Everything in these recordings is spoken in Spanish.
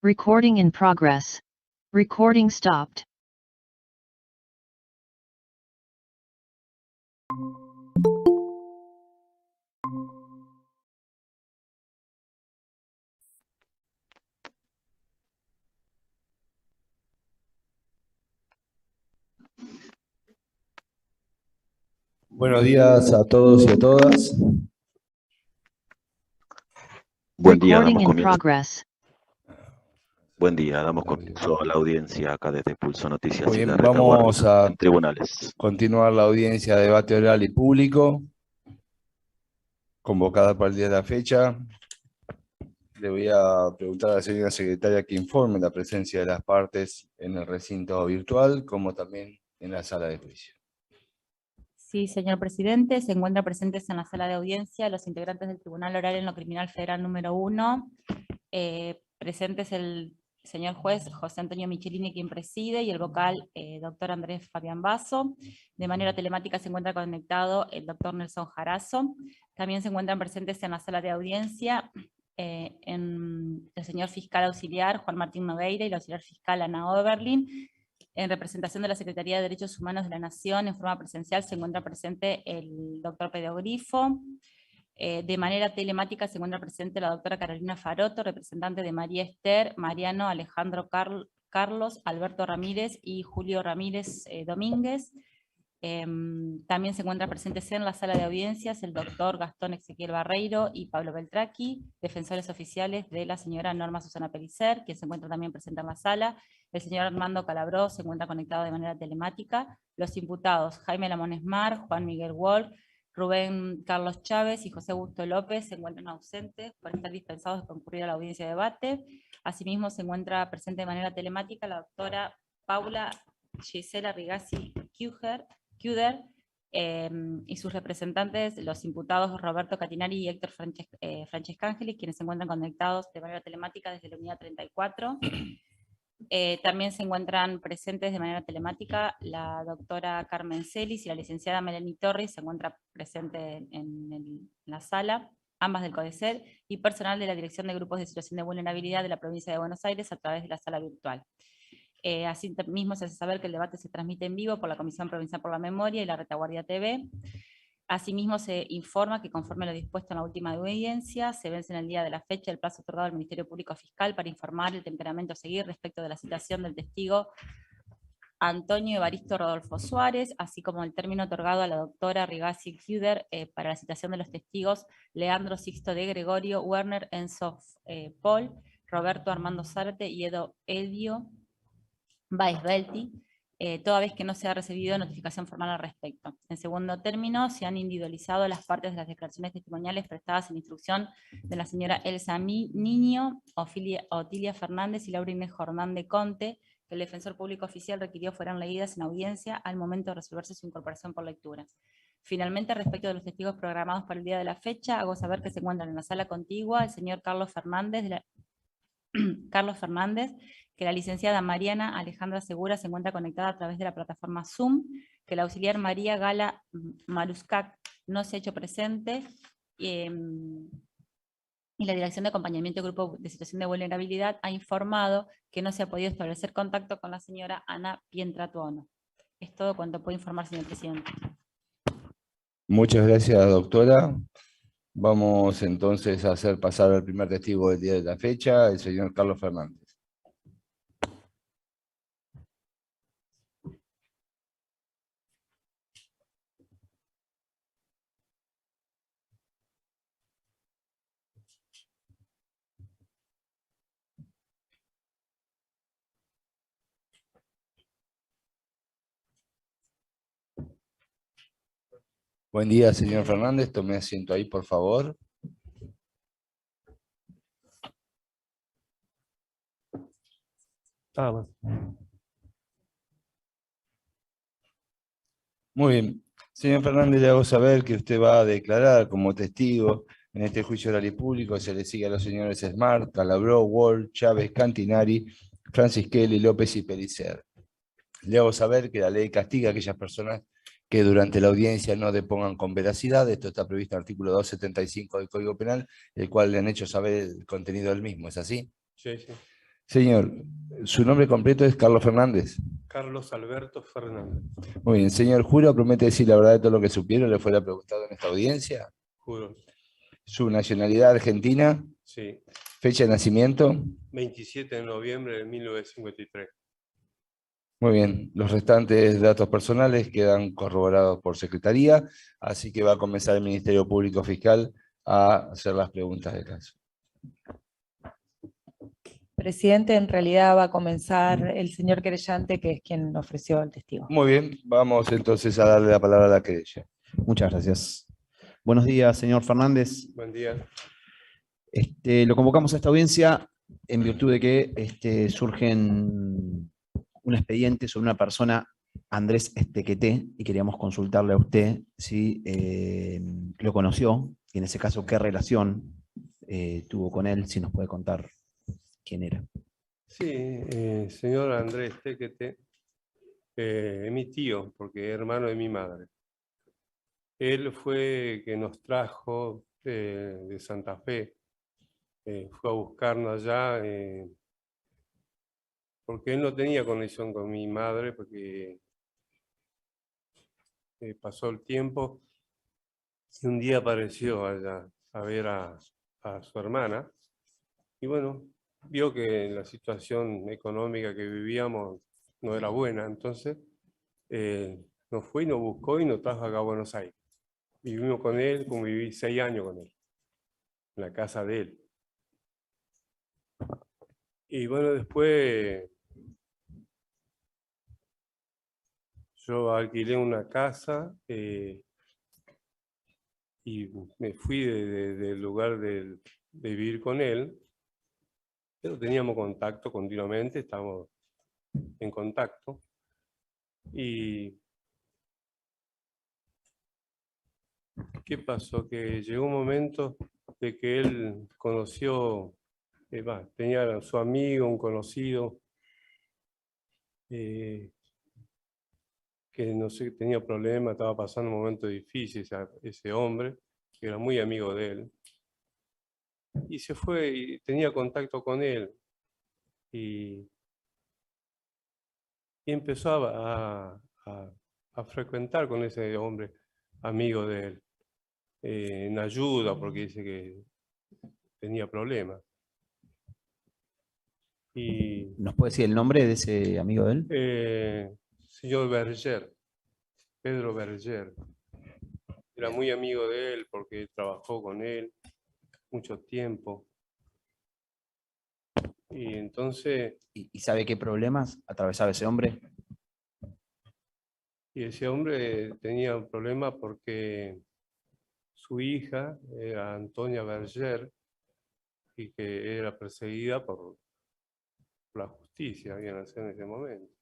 Recording in progress. Recording stopped. Buenos días a todos y a todas. Buen día, Recording damos in comienzo. progress. Buen día, damos comienzo a la audiencia acá desde Pulso Noticias Muy y bien, la vamos retaguardia a en tribunales. continuar la audiencia de debate oral y público, convocada para el día de la fecha. Le voy a preguntar a la señora secretaria que informe la presencia de las partes en el recinto virtual, como también en la sala de juicio. Sí, señor presidente, se encuentran presentes en la sala de audiencia los integrantes del Tribunal Oral en lo Criminal Federal número 1. Presentes el señor juez José Antonio Michelini, quien preside, y el vocal doctor Andrés Fabián Basso. De manera telemática se encuentra conectado el doctor Nelson Jarazo. También se encuentran presentes en la sala de audiencia el señor fiscal auxiliar Juan Martín Nogueira y la auxiliar fiscal Ana Oberlin. En representación de la Secretaría de Derechos Humanos de la Nación, en forma presencial, se encuentra presente el doctor Pedro Grifo. De manera telemática se encuentra presente la doctora Carolina Faroto, representante de María Esther, Mariano, Alejandro Carlos, Alberto Ramírez y Julio Ramírez Domínguez. También se encuentran presentes en la sala de audiencias el doctor Gastón Ezequiel Barreiro y Pablo Beltraqui, defensores oficiales de la señora Norma Susana Pellicer, quien se encuentra también presente en la sala. El señor Armando Calabró se encuentra conectado de manera telemática. Los imputados Jaime Lamonesmar, Juan Miguel Wolf, Rubén Carlos Chávez y José Augusto López se encuentran ausentes por estar dispensados de concurrir a la audiencia de debate. Asimismo se encuentra presente de manera telemática la doctora Paula Gisela Rigazzi Kuder, y sus representantes, los imputados Roberto Catinari y Héctor Francescangeli, quienes se encuentran conectados de manera telemática desde la unidad 34. También se encuentran presentes de manera telemática la doctora Carmen Celis y la licenciada Melanie Torres, se encuentra presente en la sala, ambas del CODECED, y personal de la Dirección de Grupos de Situación de Vulnerabilidad de la Provincia de Buenos Aires a través de la sala virtual. Asimismo se hace saber que el debate se transmite en vivo por la Comisión Provincial por la Memoria y la Retaguardia TV. Asimismo se informa que conforme a lo dispuesto en la última audiencia, se vence en el día de la fecha el plazo otorgado al Ministerio Público Fiscal para informar el temperamento a seguir respecto de la citación del testigo Antonio Evaristo Rodolfo Suárez, así como el término otorgado a la doctora Rigazzi Kuder para la citación de los testigos Leandro Sixto de Gregorio, Werner Enzo Paul, Roberto Armando Zárate y Edio Baisbelti, toda vez que no se ha recibido notificación formal al respecto. En segundo término, se han individualizado las partes de las declaraciones testimoniales prestadas en instrucción de la señora Elsa Niño, Otilia Fernández y Laura Inés Jordán de Conte, que el defensor público oficial requirió fueran leídas en audiencia al momento de resolverse su incorporación por lectura. Finalmente, respecto de los testigos programados para el día de la fecha, hago saber que se encuentran en la sala contigua el señor Carlos Fernández, que la licenciada Mariana Alejandra Segura se encuentra conectada a través de la plataforma Zoom, que la auxiliar María Gala Maruscac no se ha hecho presente, y la Dirección de Acompañamiento del Grupo de Situación de Vulnerabilidad ha informado que no se ha podido establecer contacto con la señora Ana Pientratuono. Es todo cuanto puedo informar, señor presidente. Muchas gracias, doctora. Vamos entonces a hacer pasar al primer testigo del día de la fecha, el señor Carlos Fernández. Buen día, señor Fernández. Tome asiento ahí, por favor. Muy bien. Señor Fernández, le hago saber que usted va a declarar como testigo en este juicio oral y público. Se le sigue a los señores Smart, Calabró, Wall, Chávez, Cantinari, Francisquelli, López y Pellicer. Le hago saber que la ley castiga a aquellas personas que durante la audiencia no depongan con veracidad. Esto está previsto en el artículo 275 del Código Penal, el cual le han hecho saber el contenido del mismo. ¿Es así? Sí, sí. Señor, su nombre completo es Carlos Fernández. Carlos Alberto Fernández. Muy bien, señor, ¿jura o promete decir la verdad de todo lo que supieron le fuera preguntado en esta audiencia? Juro. Su nacionalidad argentina, Sí. fecha de nacimiento. 27 de noviembre de 1953. Muy bien, los restantes datos personales quedan corroborados por secretaría, así que va a comenzar el Ministerio Público Fiscal a hacer las preguntas del caso. Presidente, en realidad va a comenzar el señor querellante, que es quien ofreció el testigo. Muy bien, vamos entonces a darle la palabra a la querella. Muchas gracias. Buenos días, señor Fernández. Buen día. Lo convocamos a esta audiencia en virtud de que surgen un expediente sobre una persona, Andrés Estequeté, y queríamos consultarle a usted si lo conoció, y en ese caso qué relación tuvo con él, si nos puede contar quién era. Sí, señor Andrés Tequete, es mi tío, porque es hermano de mi madre. Él fue que nos trajo de Santa Fe, fue a buscarnos allá, porque él no tenía conexión con mi madre, porque pasó el tiempo y un día apareció allá a ver a su hermana. Y bueno, vio que la situación económica que vivíamos no era buena, entonces nos fue y nos buscó y nos trajo acá a Buenos Aires. Vivimos con él, conviví 6 años con él, en la casa de él. Y bueno, después yo alquilé una casa y me fui del lugar de vivir con él, pero teníamos contacto continuamente, estábamos en contacto. Y ¿qué pasó? Que llegó un momento de que él conoció, tenía a su amigo, un conocido, que no sé, tenía problemas, estaba pasando un momento difícil ese hombre, que era muy amigo de él. Y se fue y tenía contacto con él. Y empezó a frecuentar con ese hombre, amigo de él, en ayuda, porque dice que tenía problemas. Y ¿Nos puede decir el nombre de ese amigo de él? señor Berger, Pedro Berger, era muy amigo de él porque trabajó con él mucho tiempo. Y entonces, ¿Y sabe qué problemas atravesaba ese hombre? y ese hombre tenía un problema porque su hija era Antonia Berger y que era perseguida por la justicia, había nacido en ese momento.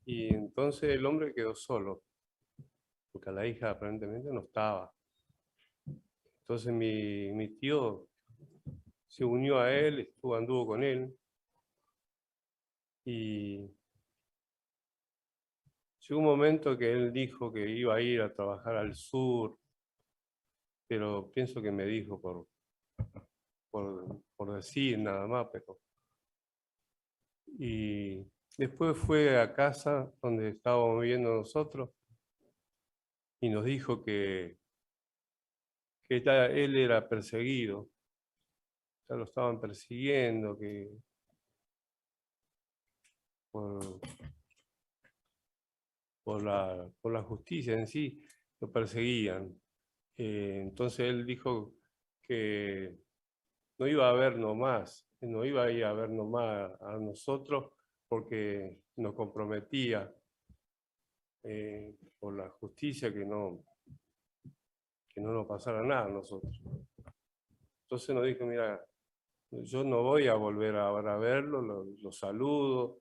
Y entonces el hombre quedó solo, porque la hija aparentemente no estaba. Entonces mi tío se unió a él, anduvo con él, y llegó un momento que él dijo que iba a ir a trabajar al sur, pero pienso que me dijo por decir nada más, pero... Y después fue a casa donde estábamos viviendo nosotros y nos dijo que él era perseguido, ya lo estaban persiguiendo, que por la justicia en sí lo perseguían. Entonces él dijo que no iba a vernos más, no iba a ir a vernos más a nosotros porque nos comprometía por la justicia que no nos pasara nada a nosotros. Entonces nos dijo, mira, yo no voy a volver a verlo, lo saludo,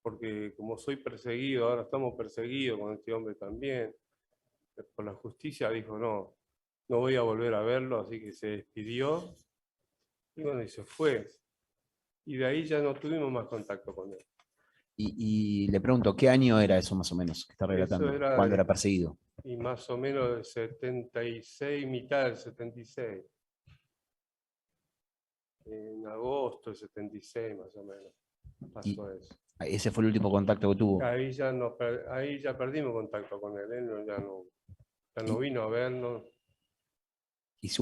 porque como soy perseguido, ahora estamos perseguidos con este hombre también, por la justicia dijo, no voy a volver a verlo, así que se despidió, y bueno, y se fue. Y de ahí ya no tuvimos más contacto con él. Y le pregunto, ¿qué año era eso más o menos que está relatando? era ¿Cuándo de- era perseguido? Y más o menos del 76, mitad del 76. En agosto del 76 más o menos pasó eso. Ese fue el último contacto que tuvo. Ahí ya, ahí ya perdimos contacto con él, ya no vino a vernos. ¿Y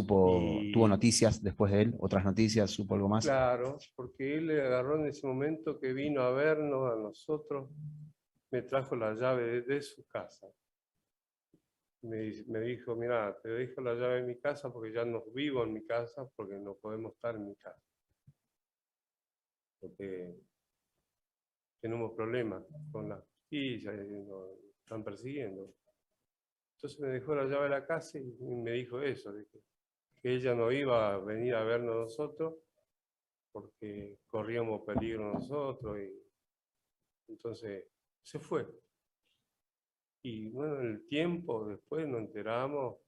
tuvo noticias después de él? ¿Otras noticias? ¿Supo algo más? Claro, porque él le agarró en ese momento que vino a vernos a nosotros, me trajo la llave de su casa. Me dijo, mira, te dejo la llave de mi casa porque ya no vivo en mi casa, porque no podemos estar en mi casa. Porque tenemos problemas con la justicia y nos están persiguiendo. Entonces me dejó la llave de la casa y me dijo eso, de que ella no iba a venir a vernos nosotros porque corríamos peligro nosotros, y entonces se fue. Y bueno, en el tiempo después nos enteramos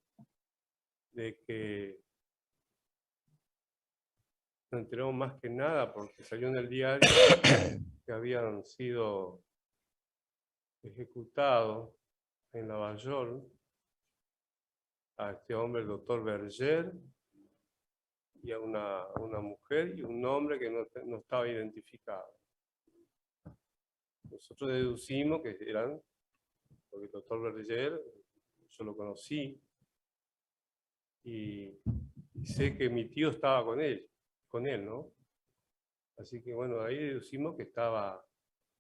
de que, nos enteramos más que nada porque salió en el diario que habían sido ejecutados en Lavallol a este hombre, el doctor Berger, y a una mujer y un hombre que no estaba identificado. Nosotros deducimos que eran, porque el doctor Berger, yo lo conocí, y sé que mi tío estaba con él, ¿no? Así que bueno, ahí deducimos que estaba,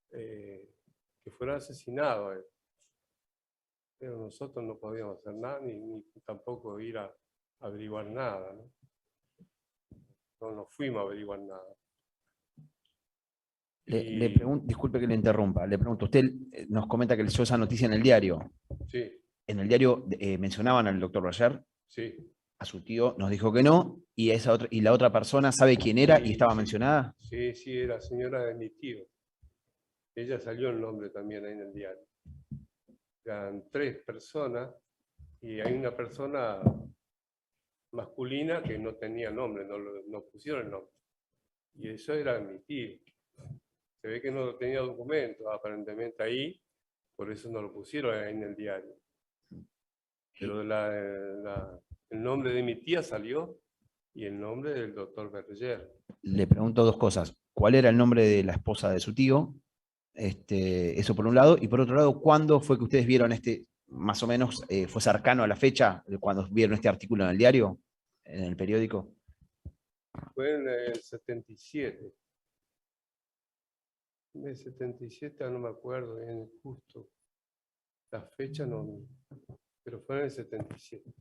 que fuera asesinado él. Pero nosotros no podíamos hacer nada, ni tampoco ir a averiguar nada, ¿no? No nos fuimos a averiguar nada. Le pregunto, disculpe que le interrumpa, le pregunto, usted nos comenta que leyó esa noticia en el diario. Sí, En el diario mencionaban al doctor Roger, sí. a su tío nos dijo que no, y, y la otra persona sabe quién era y estaba Sí, mencionada. Sí, sí, era señora de mi tío. Ella salió el nombre también ahí en el diario. Eran 3 personas y hay una persona masculina que no tenía nombre, no pusieron el nombre. Y eso era mi tío. Se ve que no tenía documentos aparentemente ahí, por eso no lo pusieron ahí en el diario. Pero el nombre de mi tía salió y el nombre del doctor Berger. Le pregunto 2 cosas. ¿Cuál era el nombre de la esposa de su tío? Eso por un lado. Y por otro lado, ¿cuándo fue que ustedes vieron más o menos, fue cercano a la fecha de cuando vieron este artículo en el diario, en el periódico? Fue en el 77. En el 77 no me acuerdo bien justo. La fecha no, pero fue en el 77.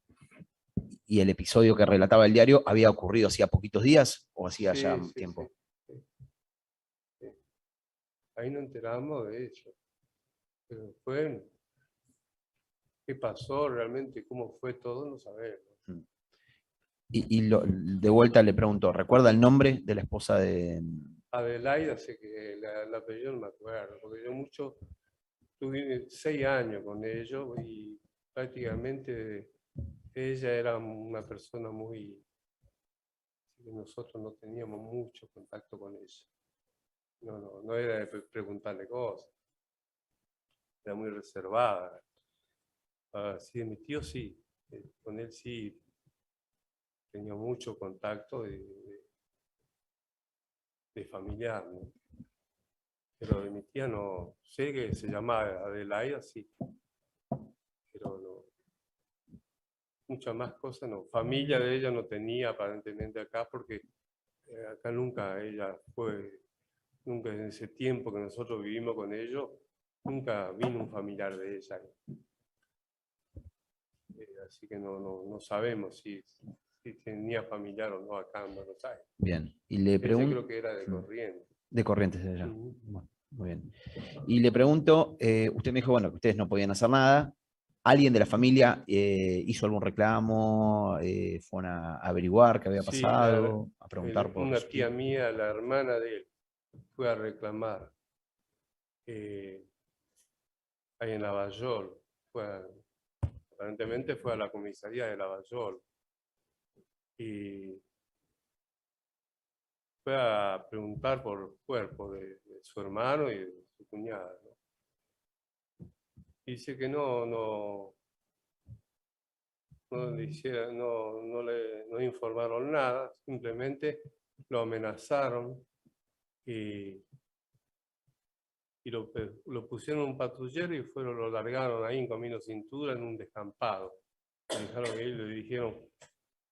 ¿Y el episodio que relataba el diario había ocurrido hacía poquitos días o hacía Sí, ya sí, tiempo? sí. Ahí nos enteramos de eso. Pero fue, qué pasó realmente, cómo fue todo, no sabemos. De vuelta le pregunto, ¿recuerda el nombre de la esposa de...? Adelaida, sé que el apellido no me acuerdo, porque yo tuve 6 años con ellos y prácticamente ella era una persona muy... Nosotros no teníamos mucho contacto con ella. No era de preguntarle cosas. Era muy reservada. Sí, mi tío sí, con él sí tenía mucho contacto de familiar, ¿no? Pero de mi tía no, sé que se llamaba Adelaida, sí, pero no, muchas más cosas no. Familia de ella no tenía aparentemente acá, porque acá nunca ella fue, nunca en ese tiempo que nosotros vivimos con ellos, nunca vino un familiar de ella. Así que no sabemos si tenía familiar o no acá en Buenos Aires. Bien, y le Ella pregunto... creo que era de Corrientes. De Corrientes de allá. Ujú. Bueno, muy bien. Y le pregunto, usted me dijo, bueno, que ustedes no podían hacer nada. ¿Alguien de la familia hizo algún reclamo? ¿Fueron a averiguar qué había Sí, pasado? ¿A preguntar por una su tía tío? mía, la hermana de él, fue a reclamar ahí en Lavallol. Aparentemente fue a la comisaría de Lavallol. Y fue a preguntar por el cuerpo de su hermano y de su cuñada, ¿no? Dice que no le informaron nada, simplemente lo amenazaron y lo pusieron en un patrullero y lo largaron ahí en Camino Cintura en un descampado. Le dijeron,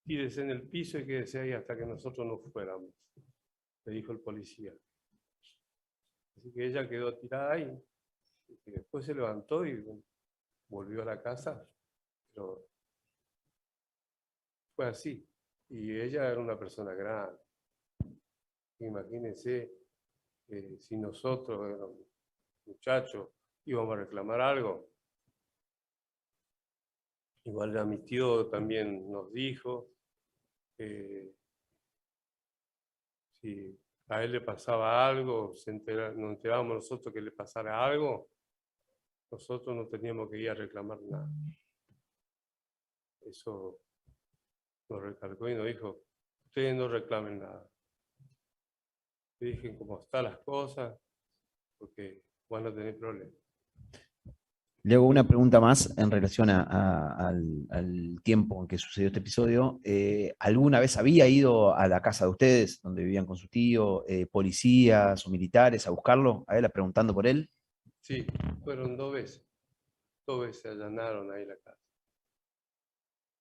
tírese en el piso y quédese ahí hasta que nosotros nos fuéramos, le dijo el policía. Así que ella quedó tirada ahí. Y después se levantó y volvió a la casa, pero fue así. Y ella era una persona grande. Imagínense si nosotros, éramos muchachos, íbamos a reclamar algo. Igual a mi tío también nos dijo que si a él le pasaba algo, nos enterábamos nosotros que le pasara algo, nosotros no teníamos que ir a reclamar nada. Eso nos recalcó y nos dijo, ustedes no reclamen nada. Dejen cómo están las cosas, porque van a tener problemas. Le hago una pregunta más en relación al tiempo en que sucedió este episodio. ¿Alguna vez había ido a la casa de ustedes, donde vivían con su tío, policías o militares a buscarlo, a él, preguntando por él? Sí, fueron 2 veces. 2 veces allanaron ahí la casa.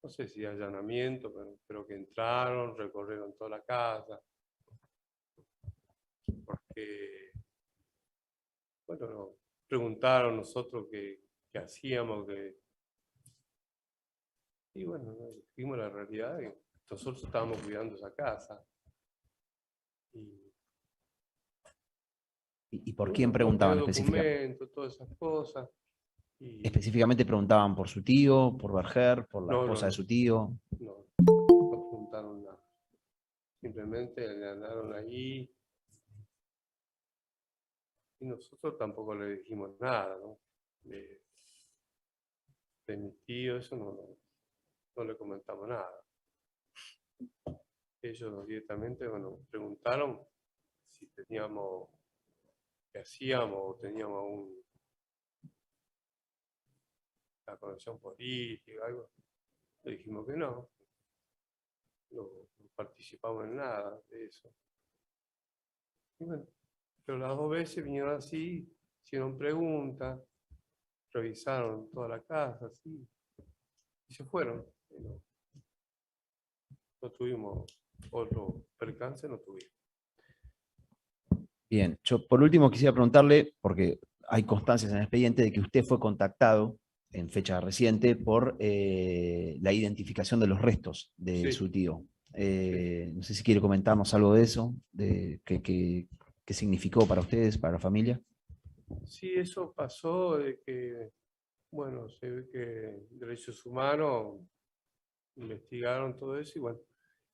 No sé si allanamiento, pero creo que entraron, recorrieron toda la casa. Porque, bueno, nos preguntaron nosotros qué hacíamos, y bueno, nos dijimos la realidad, que nosotros estábamos cuidando esa casa. ¿Y por quién preguntaban específicamente? Documentos, todas esas cosas. Y ¿Específicamente preguntaban por su tío, por Berger, por la esposa de su tío? no preguntaron nada. Simplemente le andaron allí. Y nosotros tampoco le dijimos nada, ¿no? De mi tío, eso no le comentamos nada. Ellos directamente, bueno, preguntaron si teníamos, qué hacíamos, o teníamos la conexión política, algo. Le dijimos que no participamos en nada de eso. Y bueno, pero las 2 veces vinieron así, hicieron preguntas, revisaron toda la casa, así, y se fueron. No tuvimos otro percance, no tuvimos. Bien, yo por último quisiera preguntarle, porque hay constancias en el expediente de que usted fue contactado en fecha reciente por la identificación de los restos de Sí. su tío. No sé si quiere comentarnos algo de eso, de qué significó para ustedes, para la familia. Sí, eso pasó de que, bueno, se ve que Derechos Humanos investigaron todo eso y bueno,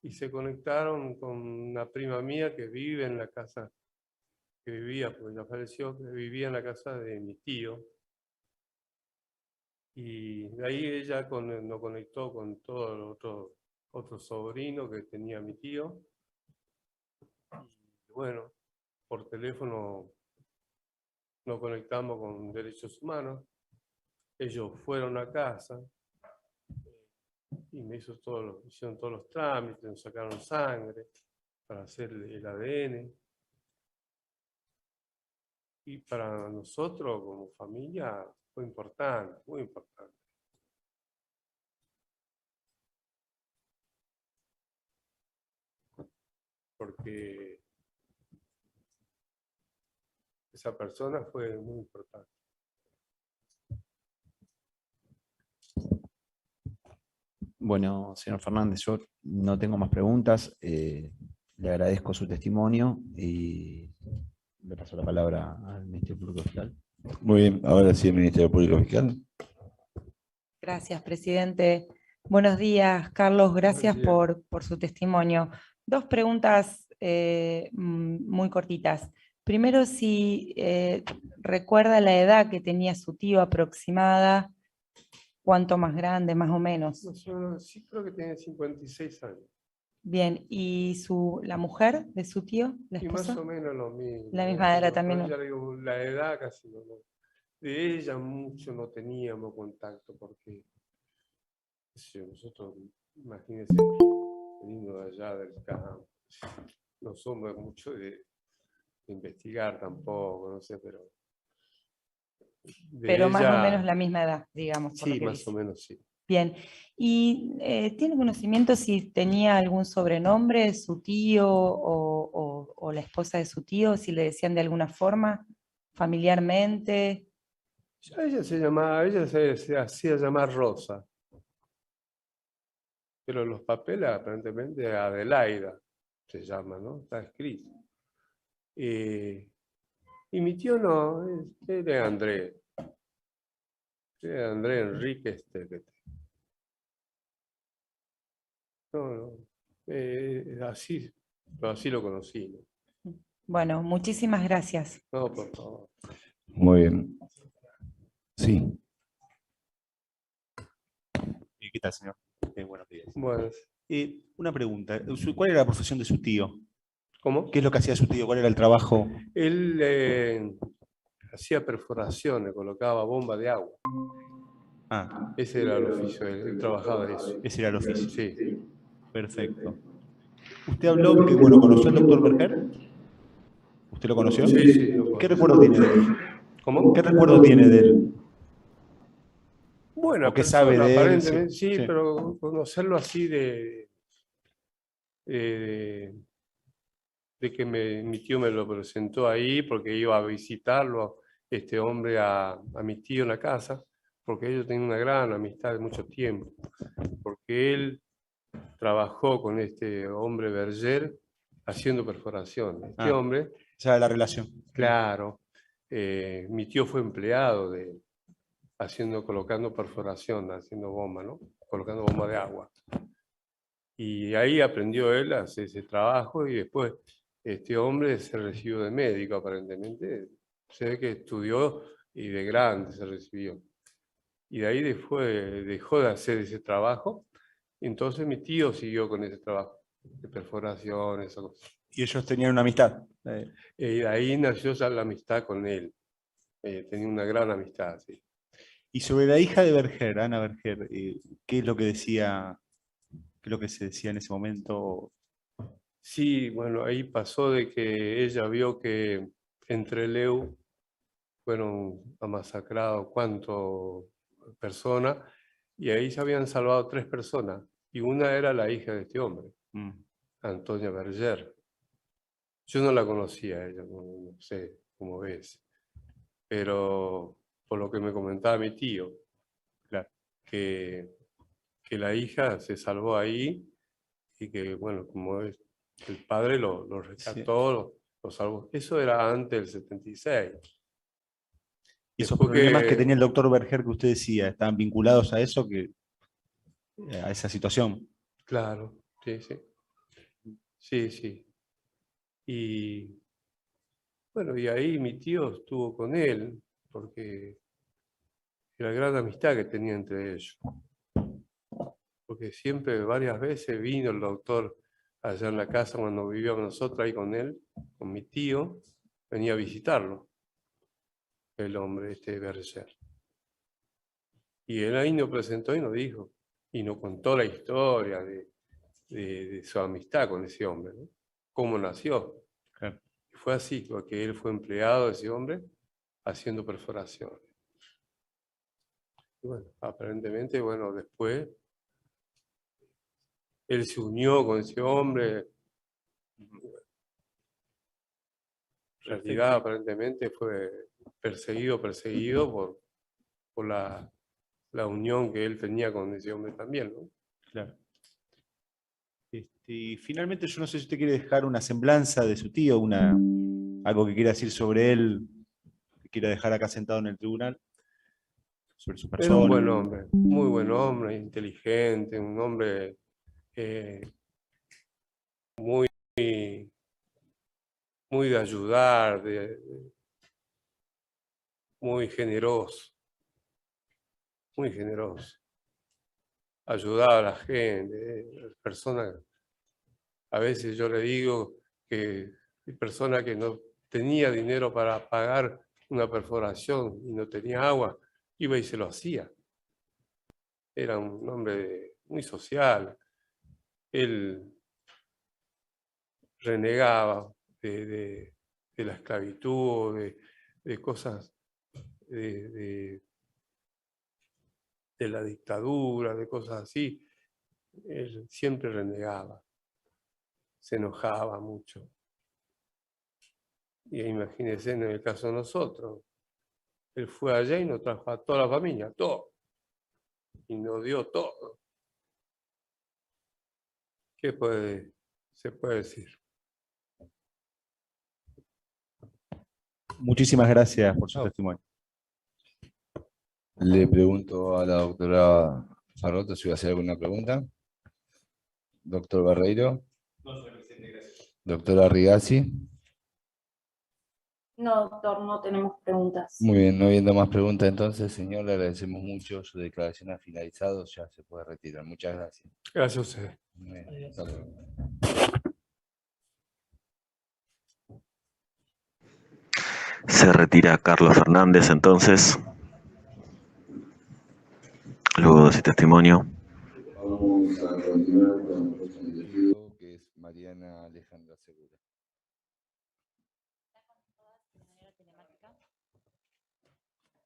y se conectaron con una prima mía que vive en la casa que vivía, porque ya falleció, que vivía en la casa de mi tío. Y de ahí ella nos conectó con todo el otro sobrino que tenía mi tío. Y bueno, por teléfono nos conectamos con Derechos Humanos. Ellos fueron a casa y hicieron todos los trámites, nos sacaron sangre para hacer el ADN. Y para nosotros como familia fue importante, muy importante. Porque esa persona fue muy importante. Bueno, señor Fernández, yo no tengo más preguntas. Le agradezco su testimonio y le paso la palabra al Ministerio Público Fiscal. Muy bien, ahora sí, el Ministerio Público Fiscal. Gracias, presidente. Buenos días, Carlos. Gracias días. por su testimonio. 2 preguntas muy cortitas. Primero, si recuerda la edad que tenía su tío aproximada, cuánto más grande, más o menos. Sí, creo que tiene 56 años. Bien, ¿y la mujer de su tío, la Y más esposa? o menos lo mismo. La misma era también. Ya le digo, la edad casi no. De ella mucho no teníamos contacto porque qué sé yo, nosotros, imagínense, veniendo de allá del campo, no somos mucho de investigar tampoco, no sé, pero de Pero más o ella, menos la misma edad, digamos, por lo sí, que más dice. o menos sí. Bien, ¿y tiene conocimiento si tenía algún sobrenombre su tío o la esposa de su tío, si le decían de alguna forma, familiarmente? Ya ella se hacía llamar Rosa, pero los papeles aparentemente Adelaida se llama, ¿no? Está escrito. Y mi tío no, él es Andrés. Andrés Enrique Estequete. No, no. Así lo conocí. ¿No? Bueno, muchísimas gracias. No, por favor. Muy bien. Sí. ¿Qué tal, señor? Buenos días. Bueno, Una pregunta. ¿Cuál era la profesión de su tío? ¿cómo? ¿Qué es lo que hacía su tío? ¿Cuál era el trabajo? Él hacía perforaciones, colocaba bomba de agua. Ah, Ese era el oficio, él trabajaba de eso. ese era el oficio. Sí. Perfecto. Usted habló que, bueno, ¿conoció al doctor Berger? ¿Usted lo conoció? Sí, sí. ¿Qué recuerdo tiene de él? ¿Cómo? ¿Qué recuerdo tiene de él? Buena ¿O qué sabe persona, de él? aparentemente, sí, Sí. pero conocerlo así de que mi tío me lo presentó ahí porque iba a visitarlo, este hombre, a mi tío en la casa, porque ellos tenían una gran amistad de mucho tiempo, porque él trabajó con este hombre Berger haciendo perforaciones. Este hombre, Esa era la relación. claro, mi tío fue empleado de él, colocando perforación, haciendo bomba, ¿no? Colocando bomba de agua. Y ahí aprendió él a hacer ese trabajo y después este hombre se recibió de médico aparentemente. Se ve que estudió y de grande se recibió. Y de ahí después dejó de hacer ese trabajo. Entonces mi tío siguió con ese trabajo de perforación, esas cosas. ¿Y ellos tenían una amistad? Y de ahí nació ya la amistad con él. Tenía una gran amistad, sí. Y sobre la hija de Berger, Ana Berger, ¿qué es lo que decía, qué es lo que se decía en ese momento? Sí, bueno, ahí pasó de que ella vio que entre Leu fueron masacrados cuántas personas, y ahí se habían salvado 3 personas, y una era la hija de este hombre, Antonia Berger. Yo no la conocía a ella, no sé cómo ves, pero por lo que me comentaba mi tío, Claro. que la hija se salvó ahí, y que, bueno, como es, el padre lo rescató, lo salvó. Eso era antes del 76. Y esos Después problemas que tenía el doctor Berger que usted decía, ¿estaban vinculados a eso, a esa situación? Claro, sí, sí. Sí, sí. Y bueno, y ahí mi tío estuvo con él, porque la gran amistad que tenía entre ellos. Porque siempre, varias veces vino el doctor allá en la casa cuando vivíamos nosotros ahí con él, con mi tío, venía a visitarlo, el hombre este Berger. Y él ahí nos presentó y nos dijo, y nos contó la historia de su amistad con ese hombre, ¿no? Cómo nació. Claro. Y fue así, porque él fue empleado de ese hombre haciendo perforaciones. Y bueno, aparentemente, bueno, después él se unió con ese hombre. En realidad, aparentemente fue perseguido por la unión que él tenía con ese hombre también, ¿no? Claro. Y finalmente, yo no sé si usted quiere dejar una semblanza de su tío, algo que quiera decir sobre él, que quiera dejar acá sentado en el tribunal, sobre su persona. Era un buen hombre, muy buen hombre, inteligente, un hombre muy de ayudar, muy generoso, muy generoso. Ayudaba a la gente, personas A veces yo le digo que hay personas que no tenía dinero para pagar una perforación y no tenía agua, iba y se lo hacía. Era un hombre muy social. Él renegaba de la esclavitud, de cosas de la dictadura, de cosas así. Él siempre renegaba, se enojaba mucho. Y imagínense en el caso de nosotros, él fue allá y nos trajo a toda la familia, todo, y nos dio todo. ¿Qué se puede decir? Muchísimas gracias por su testimonio. Le pregunto a la doctora Farroto si va a hacer alguna pregunta. Doctor Barreiro. Doctora Rigazzi. No, doctor, no tenemos preguntas. Muy bien, no habiendo más preguntas entonces, señor, le agradecemos mucho. Su declaración ha finalizado, ya se puede retirar. Muchas gracias. Gracias a usted. Muy bien, hasta luego. Se retira Carlos Fernández entonces, luego de ese testimonio. Vamos a continuar con el próximo testigo, que es Mariana Alejandra Segura.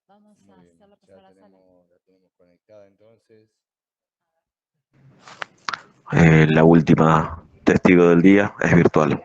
Vamos Muy a bien, hacerlo ya pasar a la sala. la tenemos conectada entonces. La última testigo del día es virtual.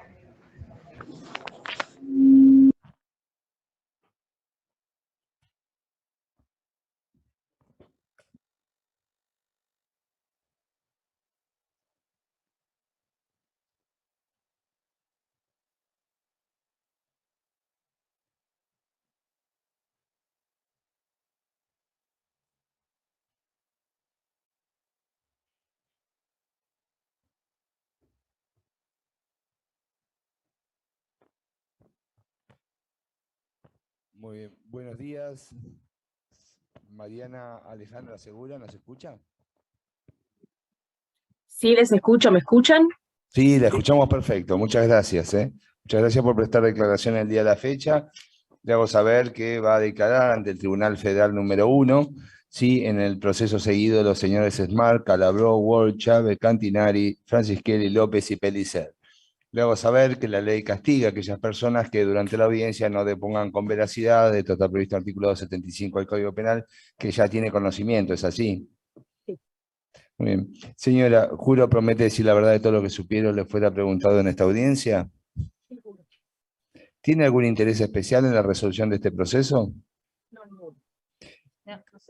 Muy bien, buenos días. Mariana Alejandra Segura, ¿nos escucha? Sí, les escucho, ¿me escuchan? Sí, la escuchamos perfecto. Muchas gracias. Muchas gracias por prestar declaración el día de la fecha. Le hago saber que va a declarar ante el Tribunal Federal número 1, sí, en el proceso seguido los señores Smart, Calabró, Ward, Chávez, Cantinari, Francisquelli, López y Pellicer. Le hago saber que la ley castiga a aquellas personas que durante la audiencia no depongan con veracidad de todo está previsto en el artículo 275 del Código Penal, que ya tiene conocimiento, ¿es así? Sí. Muy bien. Señora, juro, promete decir la verdad de todo lo que supieron le fuera preguntado en esta audiencia. ¿Tiene algún interés especial en la resolución de este proceso? No.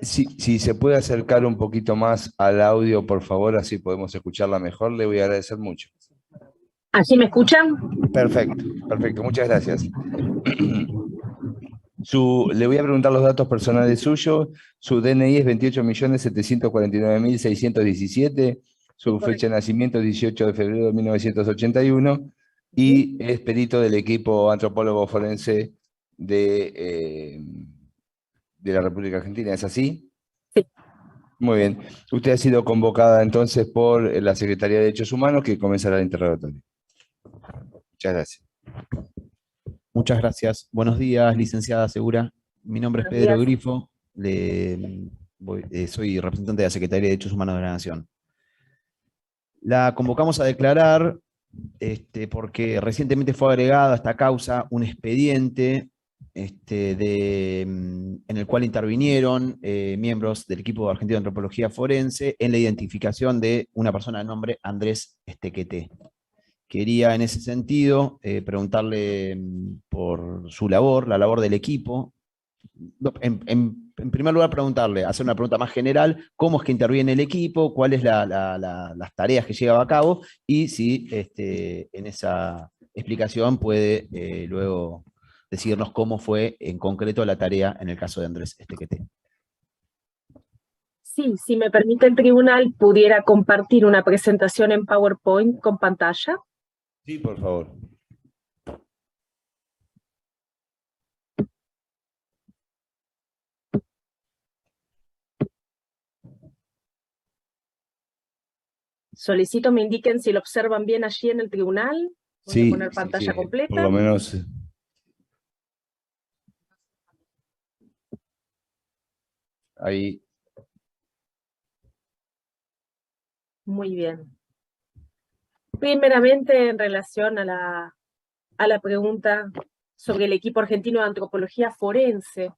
Si se puede acercar un poquito más al audio, por favor, así podemos escucharla mejor, le voy a agradecer mucho. ¿Así me escuchan? Perfecto, perfecto, muchas gracias. Le voy a preguntar los datos personales suyos. Su DNI es 28.749.617. Su fecha de nacimiento es 18 de febrero de 1981. Y es perito del equipo antropólogo forense de la República Argentina. ¿Es así? Sí. Muy bien. Usted ha sido convocada entonces por la Secretaría de Derechos Humanos, que comenzará el interrogatorio. Muchas gracias. Muchas gracias. Buenos días, licenciada Segura. Mi nombre es Buenos Pedro días. Grifo. Soy representante de la Secretaría de Derechos Humanos de la Nación. La convocamos a declarar porque recientemente fue agregado a esta causa un expediente en el cual intervinieron miembros del equipo argentino de antropología forense en la identificación de una persona de nombre Andrés Estequeté. Quería en ese sentido preguntarle por su labor, la labor del equipo. En primer lugar, hacer una pregunta más general, cómo es que interviene el equipo, cuáles las tareas que lleva a cabo, y si en esa explicación puede luego decirnos cómo fue en concreto la tarea en el caso de Andrés Estequeté. Sí, si me permite el tribunal, pudiera compartir una presentación en PowerPoint con pantalla. Sí, por favor. Solicito me indiquen si lo observan bien allí en el tribunal. Voy Sí, a poner sí, pantalla sí, completa. por lo menos. Ahí. Muy bien. Primeramente, en relación a la pregunta sobre el equipo argentino de antropología forense,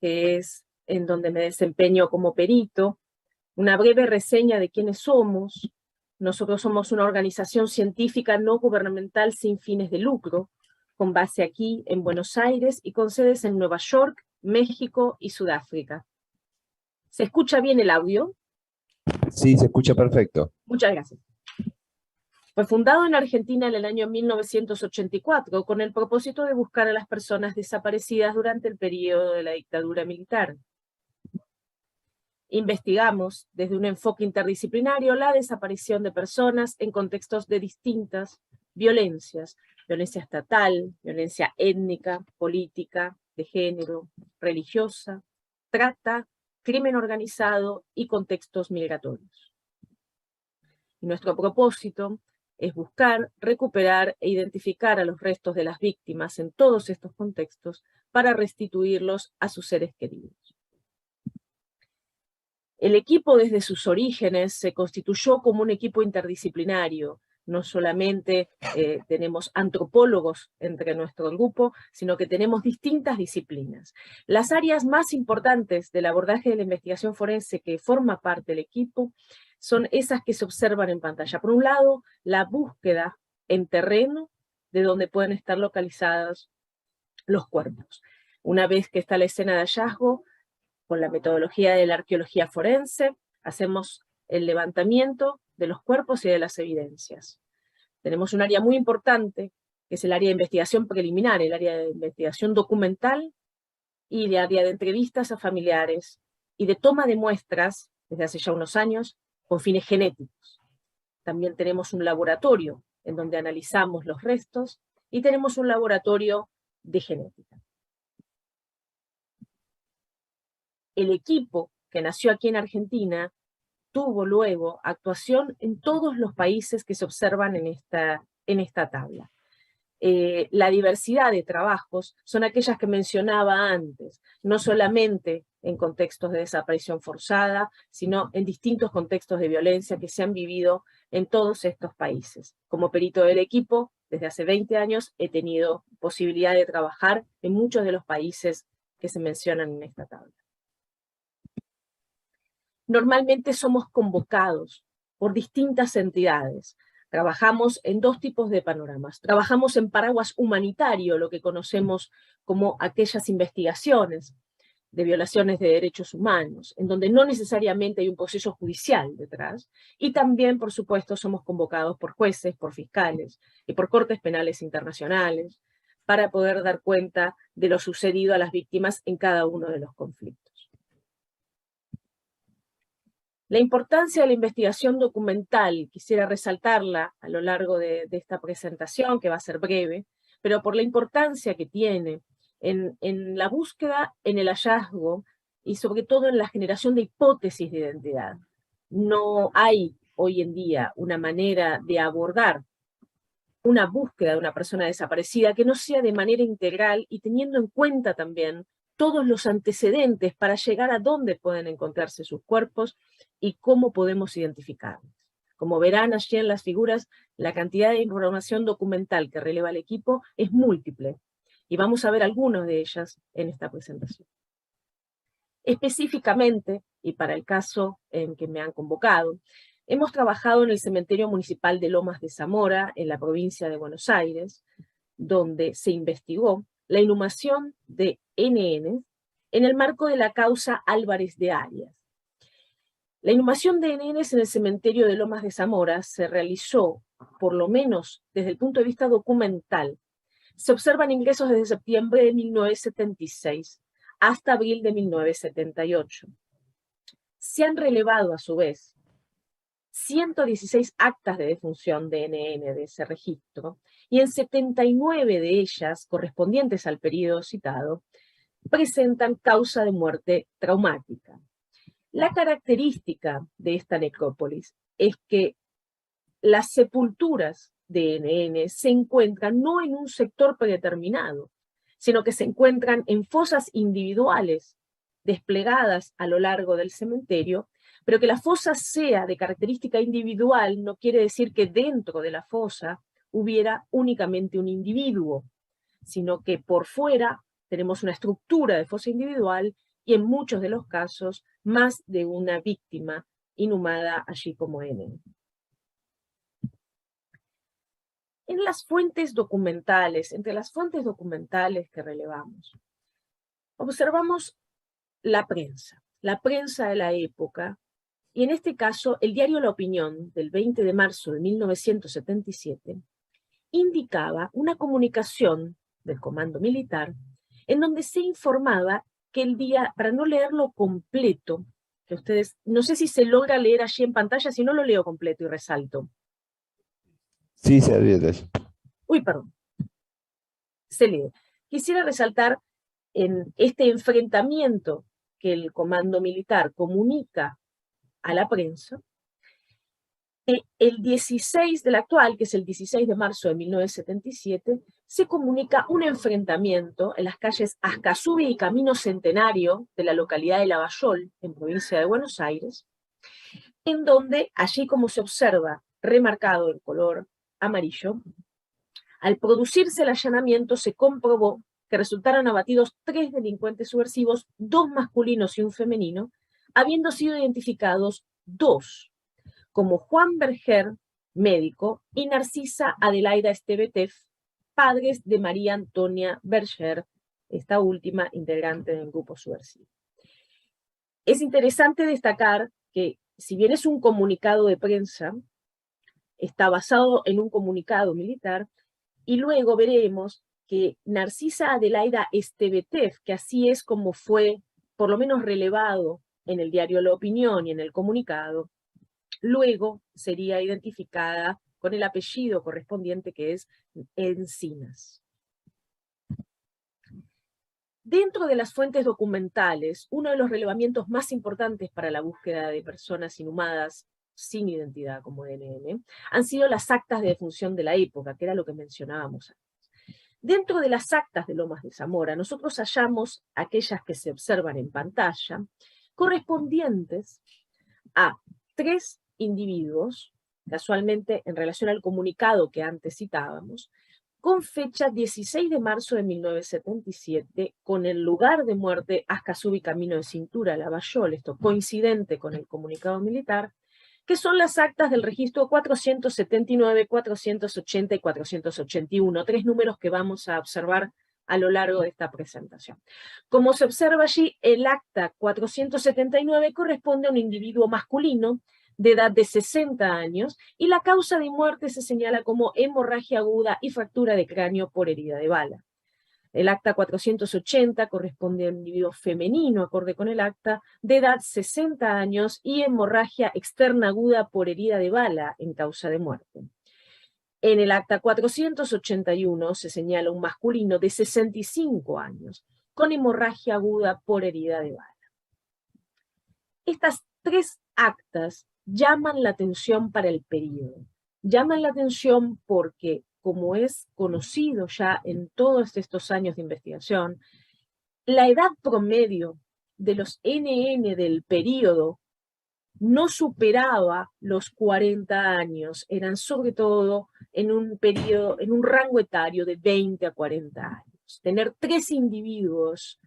que es en donde me desempeño como perito, una breve reseña de quiénes somos. Nosotros somos una organización científica no gubernamental sin fines de lucro, con base aquí en Buenos Aires y con sedes en Nueva York, México y Sudáfrica. ¿Se escucha bien el audio? Sí, se escucha perfecto. Muchas gracias. Fue fundado en Argentina en el año 1984 con el propósito de buscar a las personas desaparecidas durante el periodo de la dictadura militar. Investigamos desde un enfoque interdisciplinario la desaparición de personas en contextos de distintas violencias: violencia estatal, violencia étnica, política, de género, religiosa, trata, crimen organizado y contextos migratorios. Y nuestro propósito es buscar, recuperar e identificar a los restos de las víctimas en todos estos contextos para restituirlos a sus seres queridos. El equipo desde sus orígenes se constituyó como un equipo interdisciplinario. No solamente tenemos antropólogos entre nuestro grupo, sino que tenemos distintas disciplinas. Las áreas más importantes del abordaje de la investigación forense que forma parte del equipo son esas que se observan en pantalla. Por un lado, la búsqueda en terreno de donde pueden estar localizados los cuerpos. Una vez que está la escena de hallazgo, con la metodología de la arqueología forense, hacemos el levantamiento de los cuerpos y de las evidencias. Tenemos un área muy importante, que es el área de investigación preliminar, el área de investigación documental y el área de entrevistas a familiares y de toma de muestras, desde hace ya unos años, con fines genéticos. También tenemos un laboratorio en donde analizamos los restos y tenemos un laboratorio de genética. El equipo que nació aquí en Argentina tuvo luego actuación en todos los países que se observan en esta tabla. La diversidad de trabajos son aquellas que mencionaba antes, no solamente en contextos de desaparición forzada, sino en distintos contextos de violencia que se han vivido en todos estos países. Como perito del equipo, desde hace 20 años he tenido posibilidad de trabajar en muchos de los países que se mencionan en esta tabla. Normalmente somos convocados por distintas entidades. Trabajamos en dos tipos de panoramas. Trabajamos en paraguas humanitario, lo que conocemos como aquellas investigaciones de violaciones de derechos humanos, en donde no necesariamente hay un proceso judicial detrás, y también, por supuesto, somos convocados por jueces, por fiscales y por cortes penales internacionales para poder dar cuenta de lo sucedido a las víctimas en cada uno de los conflictos. La importancia de la investigación documental, quisiera resaltarla a lo largo de esta presentación, que va a ser breve, pero por la importancia que tiene en la búsqueda, en el hallazgo y sobre todo en la generación de hipótesis de identidad. No hay hoy en día una manera de abordar una búsqueda de una persona desaparecida que no sea de manera integral y teniendo en cuenta también todos los antecedentes para llegar a dónde pueden encontrarse sus cuerpos y cómo podemos identificarlos. Como verán allí en las figuras, la cantidad de información documental que releva el equipo es múltiple, y vamos a ver algunas de ellas en esta presentación. Específicamente, y para el caso en que me han convocado, hemos trabajado en el Cementerio Municipal de Lomas de Zamora, en la provincia de Buenos Aires, donde se investigó la inhumación de NN en el marco de la causa Álvarez de Arias. La inhumación de NN en el cementerio de Lomas de Zamora se realizó, por lo menos desde el punto de vista documental. Se observan ingresos desde septiembre de 1976 hasta abril de 1978. Se han relevado a su vez 116 actas de defunción de NN de ese registro, y en 79 de ellas, correspondientes al periodo citado, presentan causa de muerte traumática. La característica de esta necrópolis es que las sepulturas de NN se encuentran no en un sector predeterminado, sino que se encuentran en fosas individuales desplegadas a lo largo del cementerio, pero que la fosa sea de característica individual no quiere decir que dentro de la fosa hubiera únicamente un individuo, sino que por fuera tenemos una estructura de fosa individual y en muchos de los casos más de una víctima inhumada allí como NN. En las fuentes documentales, entre las fuentes documentales que relevamos, observamos la prensa de la época, y en este caso el diario La Opinión del 20 de marzo de 1977 indicaba una comunicación del comando militar en donde se informaba que el día, para no leerlo completo, que ustedes, no sé si se logra leer allí en pantalla, si no lo leo completo y resalto. Sí, se advierte. Uy, perdón. Se lee. Quisiera resaltar en este enfrentamiento que el comando militar comunica a la prensa, el 16 del actual, que es el 16 de marzo de 1977, se comunica un enfrentamiento en las calles Ascasubi y Camino Centenario de la localidad de Lavallol, en provincia de Buenos Aires, en donde, allí como se observa, remarcado en color amarillo, al producirse el allanamiento se comprobó que resultaron abatidos 3 delincuentes subversivos, 2 masculinos y un femenino, habiendo sido identificados 2, como Juan Berger, médico, y Narcisa Adelaida Estevetef, padres de María Antonia Berger, esta última integrante del grupo subversivo. Es interesante destacar que, si bien es un comunicado de prensa, está basado en un comunicado militar, y luego veremos que Narcisa Adelaida Estevetef, que así es como fue por lo menos relevado en el diario La Opinión y en el comunicado, luego sería identificada con el apellido correspondiente que es Encinas. Dentro de las fuentes documentales, uno de los relevamientos más importantes para la búsqueda de personas inhumadas sin identidad como NN, han sido las actas de defunción de la época, que era lo que mencionábamos antes. Dentro de las actas de Lomas de Zamora, nosotros hallamos aquellas que se observan en pantalla, correspondientes a 3 individuos, casualmente en relación al comunicado que antes citábamos, con fecha 16 de marzo de 1977, con el lugar de muerte Ascasubi Camino de Cintura, Lavallol, esto coincidente con el comunicado militar, que son las actas del registro 479, 480 y 481, 3 números que vamos a observar a lo largo de esta presentación. Como se observa allí, el acta 479 corresponde a un individuo masculino de edad de 60 años y la causa de muerte se señala como hemorragia aguda y fractura de cráneo por herida de bala. El acta 480 corresponde a un individuo femenino, acorde con el acta, de edad 60 años y hemorragia externa aguda por herida de bala en causa de muerte. En el acta 481 se señala un masculino de 65 años, con hemorragia aguda por herida de bala. Estas 3 actas llaman la atención para el periodo. Llaman la atención porque, como es conocido ya en todos estos años de investigación, la edad promedio de los NN del periodo no superaba los 40 años, eran sobre todo en un periodo, en un rango etario de 20 a 40 años. Tener 3 individuos,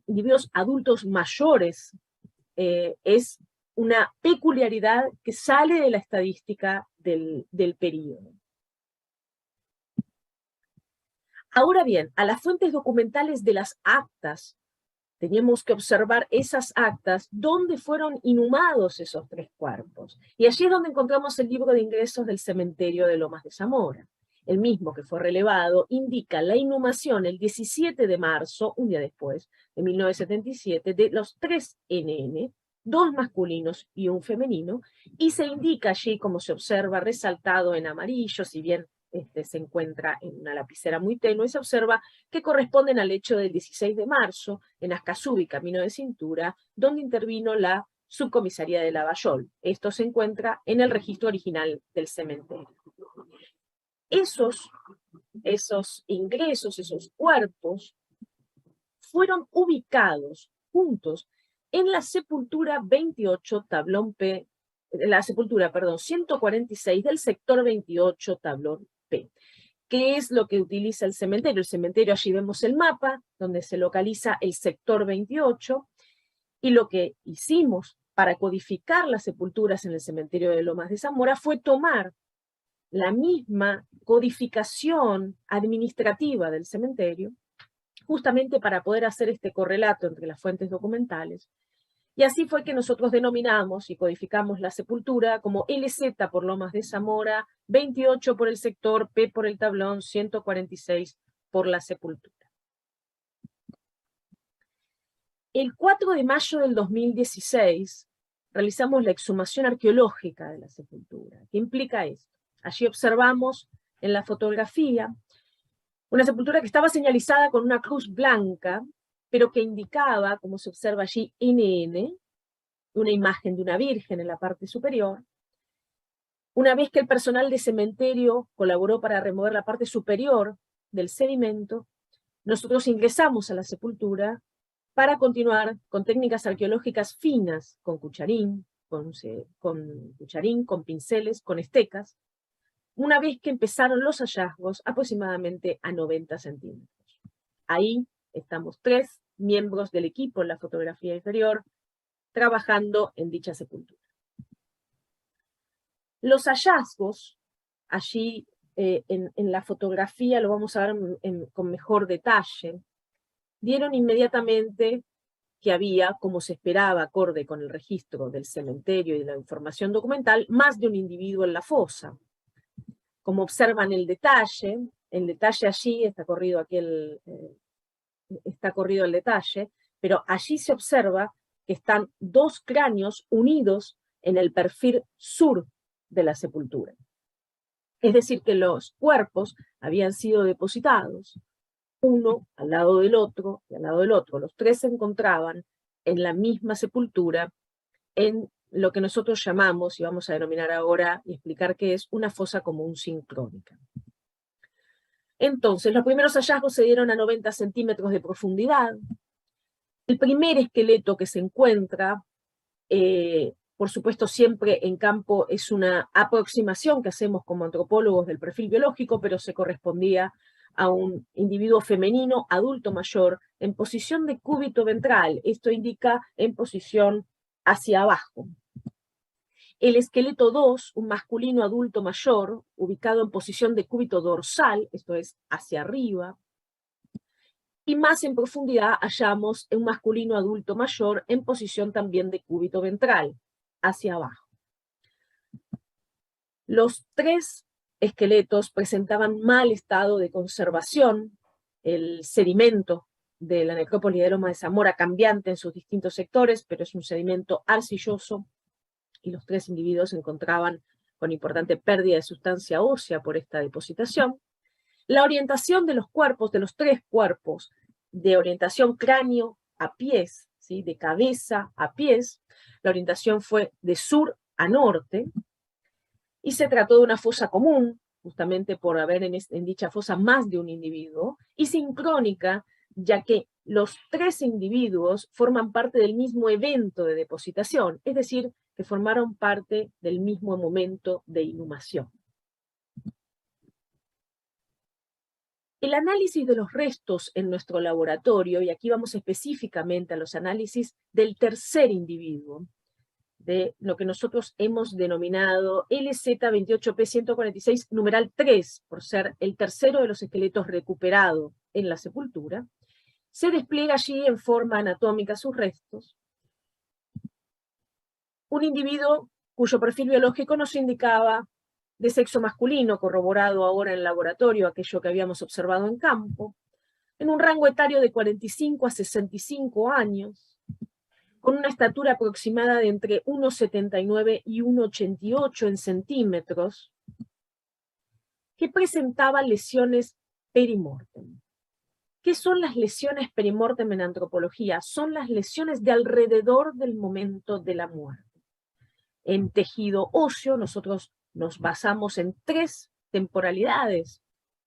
individuos adultos mayores es una peculiaridad que sale de la estadística del periodo. Ahora bien, a las fuentes documentales de las actas, teníamos que observar esas actas, dónde fueron inhumados esos 3 cuerpos. Y allí es donde encontramos el libro de ingresos del cementerio de Lomas de Zamora. El mismo que fue relevado indica la inhumación el 17 de marzo, un día después, de 1977, de los 3 NN, 2 masculinos y un femenino, y se indica allí, como se observa, resaltado en amarillo, si bien se encuentra en una lapicera muy tenue, se observa que corresponden al hecho del 16 de marzo, en Ascasubi, Camino de Cintura, donde intervino la Subcomisaría de Lavallol. Esto se encuentra en el registro original del cementerio. Esos ingresos, esos cuerpos, fueron ubicados juntos en la sepultura 28, tablón P, la sepultura, perdón, 146 del sector 28, tablón P. ¿Qué es lo que utiliza el cementerio? El cementerio, allí vemos el mapa, donde se localiza el sector 28, y lo que hicimos para codificar las sepulturas en el cementerio de Lomas de Zamora fue tomar la misma codificación administrativa del cementerio, justamente para poder hacer este correlato entre las fuentes documentales. Y así fue que nosotros denominamos y codificamos la sepultura como LZ por Lomas de Zamora, 28 por el sector, P por el tablón, 146 por la sepultura. El 4 de mayo del 2016 realizamos la exhumación arqueológica de la sepultura. ¿Qué implica esto? Allí observamos en la fotografía una sepultura que estaba señalizada con una cruz blanca, pero que indicaba, como se observa allí, NN, una imagen de una virgen en la parte superior. Una vez que el personal de cementerio colaboró para remover la parte superior del sedimento, nosotros ingresamos a la sepultura para continuar con técnicas arqueológicas finas, con cucharín, con pinceles, con estecas, una vez que empezaron los hallazgos aproximadamente a 90 centímetros. Ahí estamos 3 miembros del equipo en la fotografía inferior trabajando en dicha sepultura. Los hallazgos, allí en la fotografía lo vamos a ver con mejor detalle, dieron inmediatamente que había, como se esperaba, acorde con el registro del cementerio y de la información documental, más de un individuo en la fosa. Como observan el detalle allí, está corrido aquí está corrido el detalle, pero allí se observa que están 2 cráneos unidos en el perfil sur de la sepultura. Es decir, que los cuerpos habían sido depositados, uno al lado del otro y al lado del otro. Los 3 se encontraban en la misma sepultura, en lo que nosotros llamamos, y vamos a denominar ahora y explicar qué es, una fosa común sincrónica. Entonces, los primeros hallazgos se dieron a 90 centímetros de profundidad. El primer esqueleto que se encuentra, por supuesto siempre en campo, es una aproximación que hacemos como antropólogos del perfil biológico, pero se correspondía a un individuo femenino, adulto mayor, en posición de cúbito ventral. Esto indica en posición hacia abajo. El esqueleto 2, un masculino adulto mayor, ubicado en posición de cúbito dorsal, esto es, hacia arriba. Y más en profundidad hallamos un masculino adulto mayor en posición también de cúbito ventral, hacia abajo. Los 3 esqueletos presentaban mal estado de conservación. El sedimento de la necrópolis de Lomas de Zamora cambiante en sus distintos sectores, pero es un sedimento arcilloso, y los 3 individuos se encontraban con importante pérdida de sustancia ósea por esta depositación. La orientación de los cuerpos, de los 3 cuerpos, de orientación cráneo a pies, ¿sí? De cabeza a pies, la orientación fue de sur a norte, y se trató de una fosa común, justamente por haber en dicha fosa más de un individuo, y sincrónica, ya que los 3 individuos forman parte del mismo evento de depositación, es decir, que formaron parte del mismo momento de inhumación. El análisis de los restos en nuestro laboratorio, y aquí vamos específicamente a los análisis del tercer individuo, de lo que nosotros hemos denominado LZ28P146 numeral 3, por ser el tercero de los esqueletos recuperados en la sepultura, se despliega allí en forma anatómica sus restos. Un individuo cuyo perfil biológico nos indicaba de sexo masculino, corroborado ahora en laboratorio, aquello que habíamos observado en campo, en un rango etario de 45 a 65 años, con una estatura aproximada de entre 1,79 y 1,88 en centímetros, que presentaba lesiones perimortem. ¿Qué son las lesiones perimortem en antropología? Son las lesiones de alrededor del momento de la muerte. En tejido óseo nosotros nos basamos en 3 temporalidades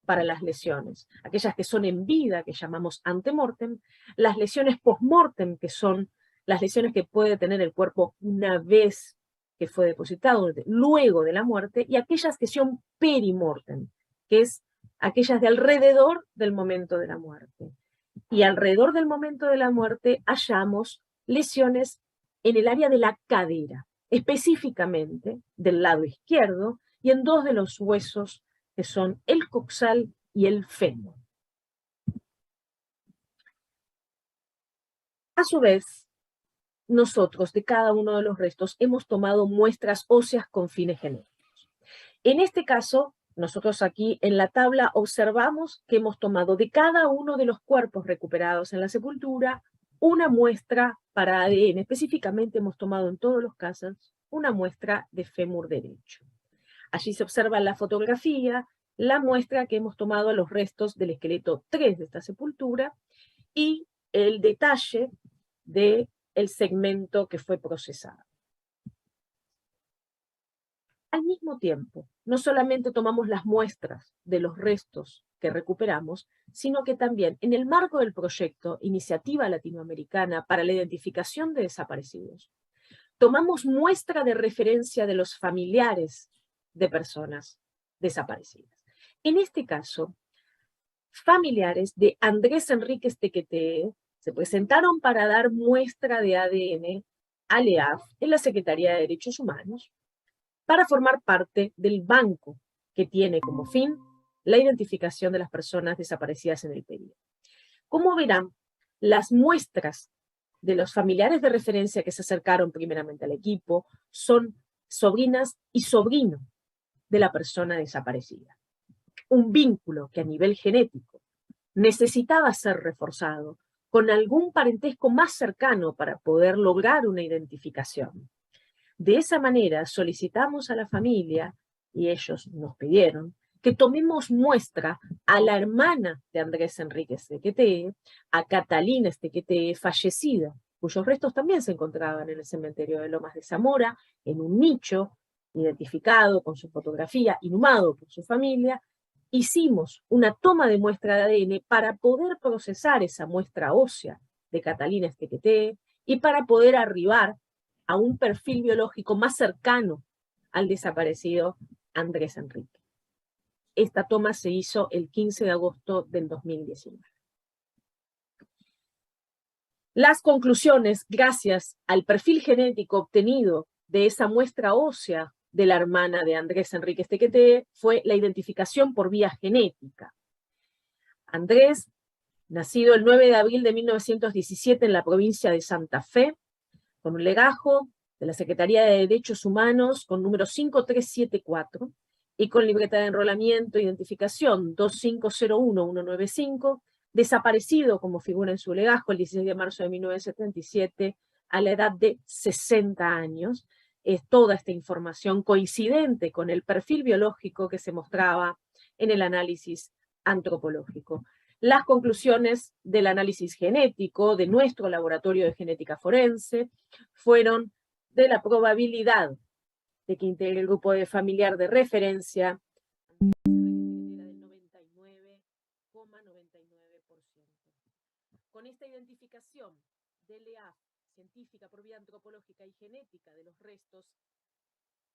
para las lesiones. Aquellas que son en vida, que llamamos antemortem, las lesiones postmortem, que son las lesiones que puede tener el cuerpo una vez que fue depositado, luego de la muerte, y aquellas que son perimortem, que es aquellas de alrededor del momento de la muerte. Y alrededor del momento de la muerte hallamos lesiones en el área de la cadera, específicamente del lado izquierdo, y en 2 de los huesos que son el coxal y el fémur. A su vez, nosotros de cada uno de los restos hemos tomado muestras óseas con fines genéticos. En este caso, nosotros aquí en la tabla observamos que hemos tomado de cada uno de los cuerpos recuperados en la sepultura una muestra para ADN. Específicamente hemos tomado en todos los casos una muestra de fémur derecho. Allí se observa en la fotografía la muestra que hemos tomado a los restos del esqueleto 3 de esta sepultura y el detalle del segmento que fue procesado. Al mismo tiempo, no solamente tomamos las muestras de los restos que recuperamos, sino que también en el marco del proyecto Iniciativa Latinoamericana para la Identificación de Desaparecidos, tomamos muestra de referencia de los familiares de personas desaparecidas. En este caso, familiares de Andrés Enríquez Tequetee se presentaron para dar muestra de ADN al EAF en la Secretaría de Derechos Humanos para formar parte del banco que tiene como fin la identificación de las personas desaparecidas en el periodo. Como verán, las muestras de los familiares de referencia que se acercaron primeramente al equipo son sobrinas y sobrino de la persona desaparecida. Un vínculo que a nivel genético necesitaba ser reforzado con algún parentesco más cercano para poder lograr una identificación. De esa manera solicitamos a la familia, y ellos nos pidieron, que tomemos muestra a la hermana de Andrés Enríquez Tequetee, a Catalina Tequetee, fallecida, cuyos restos también se encontraban en el cementerio de Lomas de Zamora, en un nicho, identificado con su fotografía, inhumado por su familia. Hicimos una toma de muestra de ADN para poder procesar esa muestra ósea de Catalina Tequetee y para poder arribar a un perfil biológico más cercano al desaparecido Andrés Enrique. Esta toma se hizo el 15 de agosto del 2019. Las conclusiones, gracias al perfil genético obtenido de esa muestra ósea de la hermana de Andrés Enríquez Tequetee, fue la identificación por vía genética. Andrés, nacido el 9 de abril de 1917 en la provincia de Santa Fe, con un legajo de la Secretaría de Derechos Humanos con número 5374 y con libreta de enrolamiento e identificación 2501195, desaparecido como figura en su legajo el 16 de marzo de 1977 a la edad de 60 años. Es toda esta información coincidente con el perfil biológico que se mostraba en el análisis antropológico. Las conclusiones del análisis genético de nuestro laboratorio de genética forense fueron de la probabilidad de que integre el grupo de familiar de referencia del 99,99%. Con esta identificación del EAF, científica por vía antropológica y genética de los restos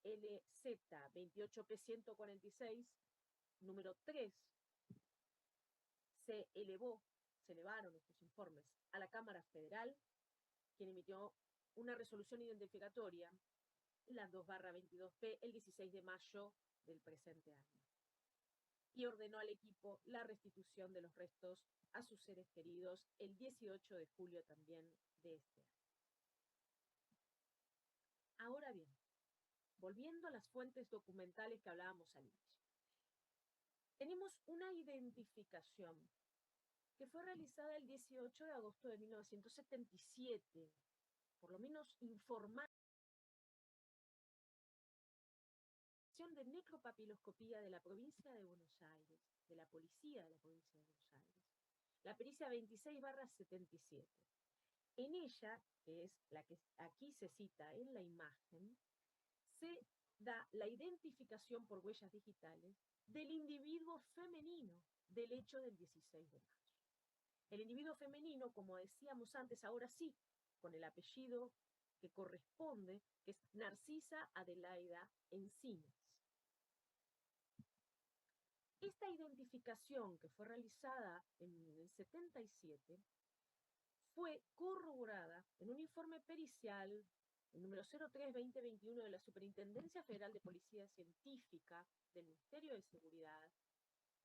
LZ28P146, número 3, se elevaron estos informes a la Cámara Federal, quien emitió una resolución identificatoria, la 2/22P, el 16 de mayo del presente año, y ordenó al equipo la restitución de los restos a sus seres queridos el 18 de julio también de este año. Ahora bien, volviendo a las fuentes documentales que hablábamos al inicio, tenemos una identificación que fue realizada el 18 de agosto de 1977, por lo menos informal, de necropapiloscopía de la provincia de Buenos Aires, de la policía de la provincia de Buenos Aires, la pericia 26/77. En ella, que es la que aquí se cita en la imagen, se da la identificación por huellas digitales del individuo femenino del hecho del 16 de mayo. El individuo femenino, como decíamos antes, ahora sí, con el apellido que corresponde, que es Narcisa Adelaida Encinas. Esta identificación que fue realizada en el 77 fue corroborada en un informe pericial, el número 03-2021 de la Superintendencia Federal de Policía Científica del Ministerio de Seguridad,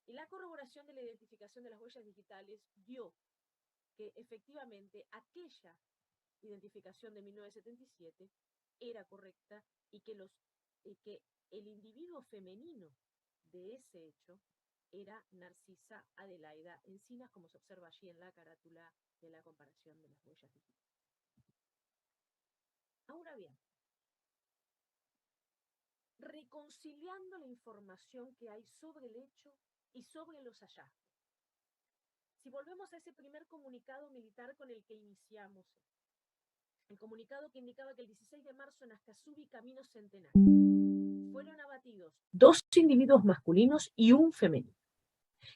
y la corroboración de la identificación de las huellas digitales dio que efectivamente aquella identificación de 1977 era correcta y que el individuo femenino de ese hecho era Narcisa Adelaida Encinas, como se observa allí en la carátula de la comparación de las huellas digitales. Ahora bien, reconciliando la información que hay sobre el hecho y sobre los hallazgos. Si volvemos a ese primer comunicado militar con el que iniciamos, el comunicado que indicaba que el 16 de marzo en Ascasubi, Camino Centenario, fueron abatidos 2 individuos masculinos y un femenino,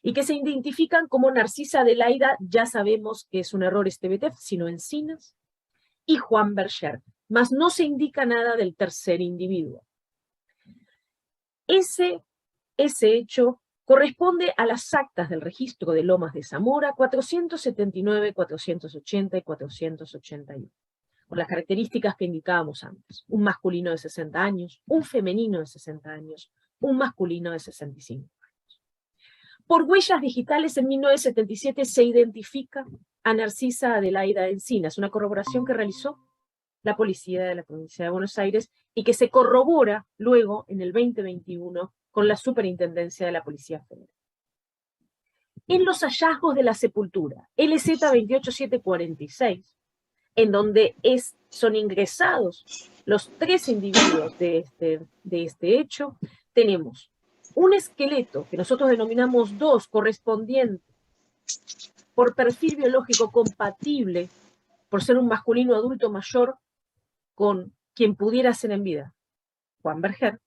y que se identifican como Narcisa Adelaida, ya sabemos que es un error este BTF, sino Encinas, y Juan Berger, mas no se indica nada del tercer individuo. Ese hecho corresponde a las actas del registro de Lomas de Zamora 479, 480 y 481, con las características que indicábamos antes: un masculino de 60 años, un femenino de 60 años, un masculino de 65 años. Por huellas digitales, en 1977 se identifica a Narcisa Adelaida Encinas, una corroboración que realizó la policía de la provincia de Buenos Aires y que se corrobora luego en el 2021 con la Superintendencia de la Policía Federal. En los hallazgos de la sepultura, LZ 28746, en donde son ingresados los 3 individuos de este hecho, tenemos un esqueleto que nosotros denominamos 2, correspondiente por perfil biológico compatible, por ser un masculino adulto mayor con quien pudiera ser en vida, Juan Berger.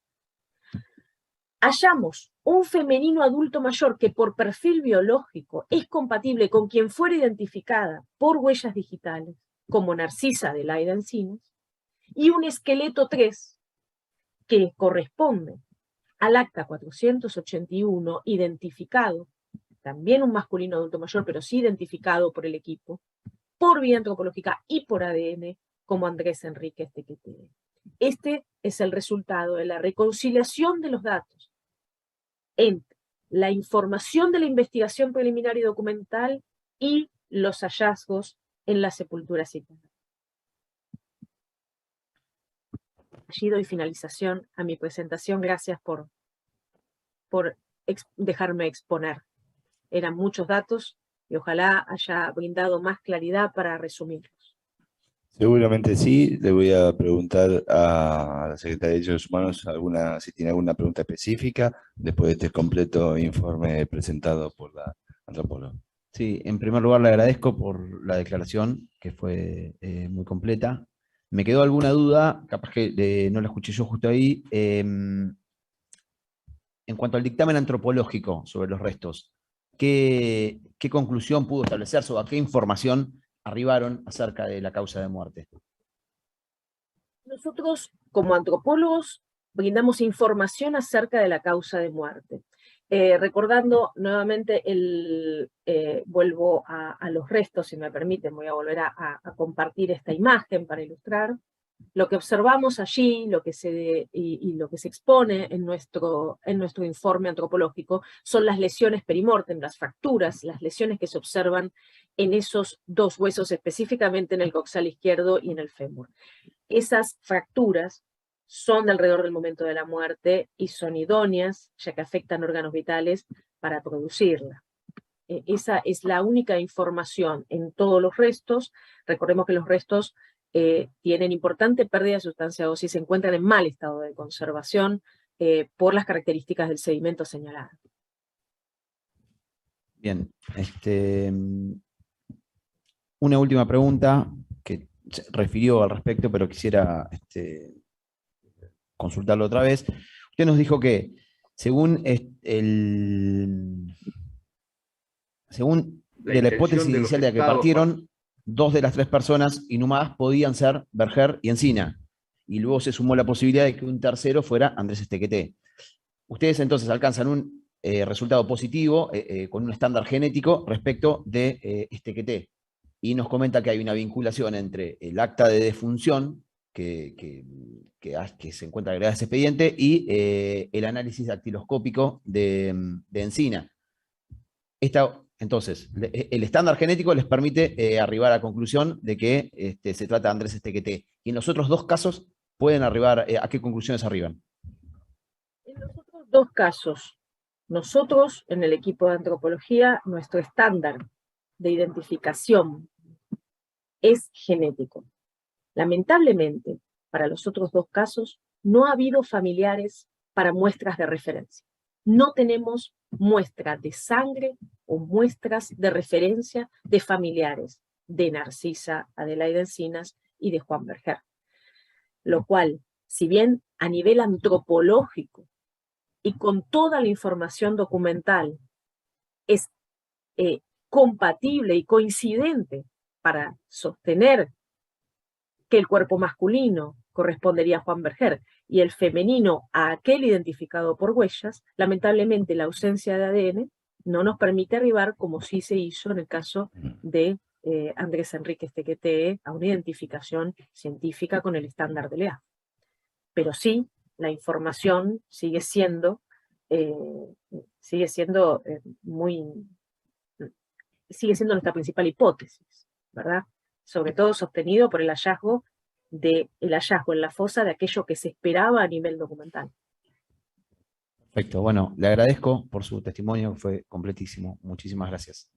Hallamos un femenino adulto mayor que por perfil biológico es compatible con quien fuera identificada por huellas digitales, como Narcisa Adelaida Encinas, y un esqueleto 3 que corresponde al acta 481, identificado, también un masculino adulto mayor, pero sí identificado por el equipo, por vía antropológica y por ADN, como Andrés Enríquez Tequeté. Este es el resultado de la reconciliación de los datos entre la información de la investigación preliminar y documental y los hallazgos en la sepultura citada. Allí doy finalización a mi presentación. Gracias por dejarme exponer. Eran muchos datos y ojalá haya brindado más claridad para resumirlos. Seguramente sí. Le voy a preguntar a la Secretaría de Derechos Humanos si tiene alguna pregunta específica después de este completo informe presentado por la antropóloga. Sí, en primer lugar le agradezco por la declaración, que fue muy completa. Me quedó alguna duda, capaz que no la escuché yo justo ahí. En cuanto al dictamen antropológico sobre los restos, ¿qué conclusión pudo establecerse o a qué información arribaron acerca de la causa de muerte? Nosotros, como antropólogos, brindamos información acerca de la causa de muerte. Recordando nuevamente, vuelvo a los restos, si me permiten, voy a volver a compartir esta imagen para ilustrar. Lo que observamos allí, lo que se expone en nuestro informe antropológico, son las lesiones perimortem, las fracturas, las lesiones que se observan en esos 2 huesos, específicamente en el coxal izquierdo y en el fémur. Esas fracturas son de alrededor del momento de la muerte y son idóneas, ya que afectan órganos vitales, para producirla. Esa es la única información en todos los restos. Recordemos que los restos tienen importante pérdida de sustancia ósea y se encuentran en mal estado de conservación por las características del sedimento señalado. Bien, una última pregunta que se refirió al respecto, pero quisiera consultarlo otra vez. Usted nos dijo que según de la hipótesis inicial de la que partieron, 2 de las 3 personas inhumadas podían ser Berger y Encina, y luego se sumó la posibilidad de que un tercero fuera Andrés Estequeté. Ustedes entonces alcanzan un resultado positivo con un estándar genético respecto de Estequeté, y nos comenta que hay una vinculación entre el acta de defunción que se encuentra agregada a ese expediente y el análisis dactiloscópico de Encina. Entonces, el estándar genético les permite arribar a la conclusión de que se trata de Andrés Estequeté. Y en los otros 2 casos, ¿pueden arribar a qué conclusiones arriban? En los otros 2 casos, nosotros en el equipo de antropología, nuestro estándar de identificación es genético. Lamentablemente, para los otros 2 casos, no ha habido familiares para muestras de referencia. No tenemos muestra de sangre o muestras de referencia de familiares de Narcisa, Adelaida Encinas y de Juan Berger. Lo cual, si bien a nivel antropológico y con toda la información documental es compatible y coincidente para sostener que el cuerpo masculino correspondería a Juan Berger y el femenino a aquel identificado por huellas, lamentablemente la ausencia de ADN no nos permite arribar, como sí se hizo en el caso de Andrés Enrique Estequeté, a una identificación científica con el estándar de Lea. Pero sí, la información sigue siendo nuestra principal hipótesis, ¿verdad? Sobre todo sostenido por el hallazgo en la fosa de aquello que se esperaba a nivel documental. Perfecto, bueno, le agradezco por su testimonio, fue completísimo. Muchísimas gracias.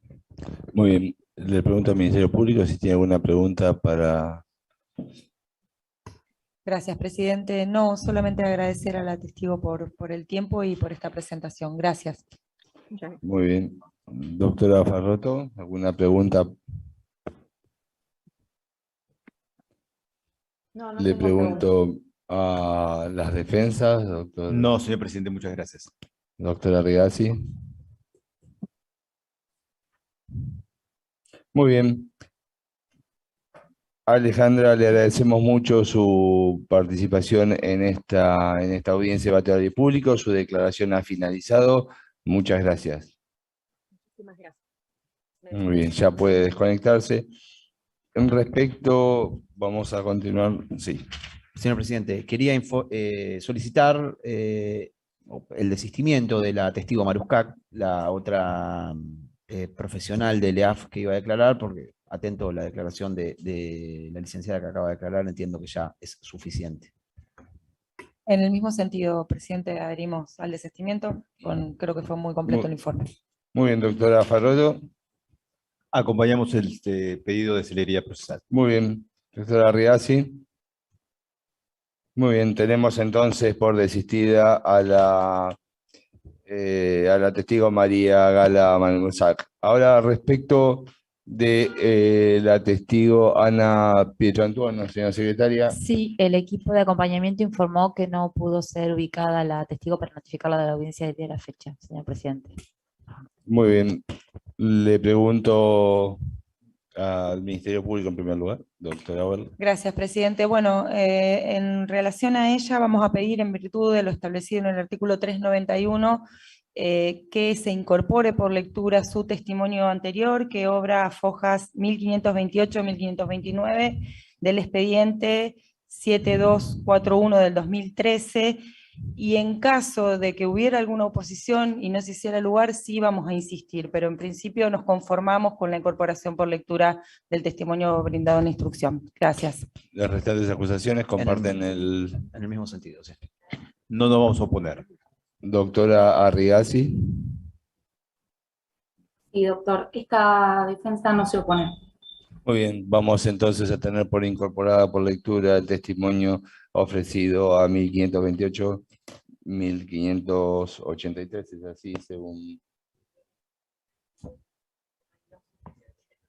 Muy bien, le pregunto al Ministerio Público si tiene alguna pregunta para... Gracias, presidente. No, solamente agradecer a la testigo por el tiempo y por esta presentación. Gracias. Muy bien. Doctora Farroto, ¿alguna pregunta? No, Le tengo pregunto a las defensas, doctor. No, señor presidente, muchas gracias. Doctora Rigazzi. Muy bien. Alejandra, le agradecemos mucho su participación en esta audiencia de debate público. Su declaración ha finalizado. Muchas gracias. Muchísimas gracias. Muy bien, ya puede desconectarse. En respecto, vamos a continuar. Sí. Señor presidente, quería solicitar el desistimiento de la testigo Maruscac, la otra profesional del EAF que iba a declarar, porque atento a la declaración de la licenciada que acaba de declarar, entiendo que ya es suficiente. En el mismo sentido, presidente, adherimos al desistimiento, creo que fue muy completo el informe. Muy bien, doctora Farroto. Acompañamos el pedido de celeridad procesal. Muy bien, doctora Rigazzi. Muy bien, tenemos entonces por desistida a la testigo María Gala Mangusac. Ahora, respecto de la testigo Ana Pietrantuono, señora secretaria. Sí, el equipo de acompañamiento informó que no pudo ser ubicada la testigo para notificarla de la audiencia del día de la fecha, señor presidente. Muy bien. Le pregunto al Ministerio Público en primer lugar, doctora Auerl. Gracias, presidente. Bueno, en relación a ella vamos a pedir, en virtud de lo establecido en el artículo 391, que se incorpore por lectura su testimonio anterior, que obra a fojas 1528-1529 del expediente 7241 del 2013, y en caso de que hubiera alguna oposición y no se hiciera lugar, sí vamos a insistir, pero en principio nos conformamos con la incorporación por lectura del testimonio brindado en la instrucción. Gracias. Las restantes acusaciones comparten en el mismo sentido, sí. No nos vamos a oponer. Doctora Arrigazzi. Sí, doctor, esta defensa no se opone. Muy bien, vamos entonces a tener por incorporada por lectura el testimonio ofrecido a 1528, 1583, es así según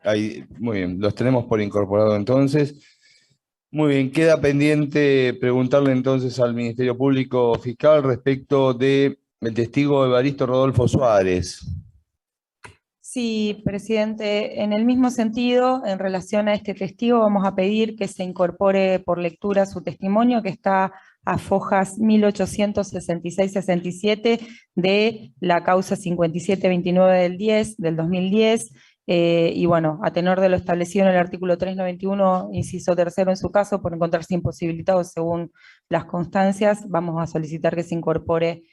Ahí, muy bien, los tenemos por incorporado entonces. Muy bien, queda pendiente preguntarle entonces al Ministerio Público Fiscal respecto del testigo Evaristo Rodolfo Suárez. Sí, presidente, en el mismo sentido, en relación a este testigo, vamos a pedir que se incorpore por lectura su testimonio, que está a fojas 1866-67 de la causa 5729 del 2010, y bueno, a tenor de lo establecido en el artículo 391, inciso tercero en su caso, por encontrarse imposibilitado según las constancias, vamos a solicitar que se incorpore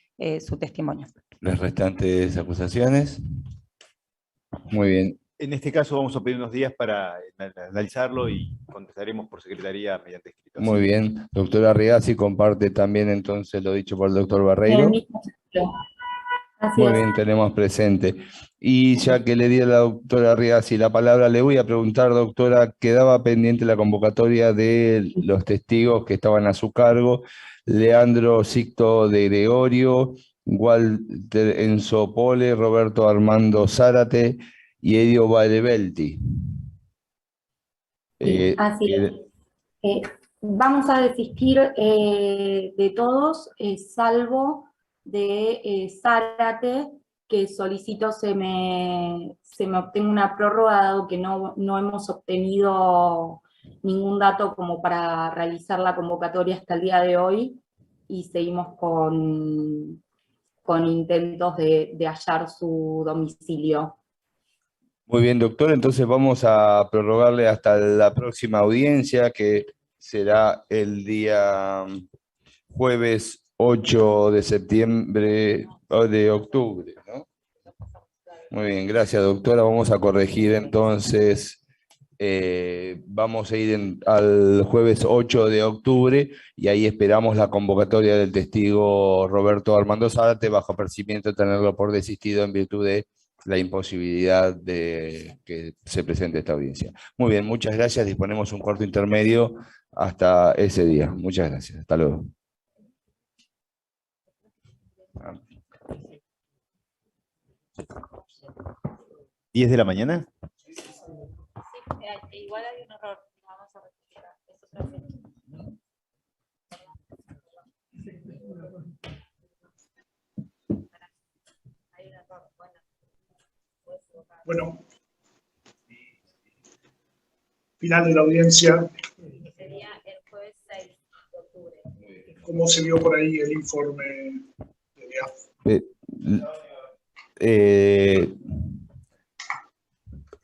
su testimonio. Las restantes acusaciones. Muy bien. En este caso vamos a pedir unos días para analizarlo y contestaremos por secretaría mediante escrito. Muy bien. Doctora Rigazzi comparte también entonces lo dicho por el doctor Barreiro. Así Muy es. bien, tenemos presente. Y ya que le di a la doctora Rigazzi la palabra, le voy a preguntar, doctora, quedaba pendiente la convocatoria de los testigos que estaban a su cargo: Leandro Sicto de Gregorio, Walter Enzo Pole, Roberto Armando Zárate y Edio Valebelti. Sí, así es. Vamos a desistir de todos, salvo de Zárate, que solicito se me obtenga una prórroga, dado que no hemos obtenido ningún dato como para realizar la convocatoria hasta el día de hoy, y seguimos con intentos de hallar su domicilio. Muy bien, doctor, entonces vamos a prorrogarle hasta la próxima audiencia, que será el día jueves 8 de septiembre, o de octubre, ¿no? Muy bien, gracias, doctora. Vamos a corregir entonces, vamos a ir al jueves 8 de octubre y ahí esperamos la convocatoria del testigo Roberto Armando Zárate, bajo apercibimiento de tenerlo por desistido en virtud de la imposibilidad de que se presente esta audiencia. Muy bien, muchas gracias. Disponemos un corto intermedio hasta ese día. Muchas gracias. Hasta luego. ¿10 de la mañana? Igual hay un error, vamos a rectificar. Es otra fecha. Hay un error, bueno. Final de la audiencia. Sería el jueves 6 de octubre. ¿Cómo se vio por ahí el informe de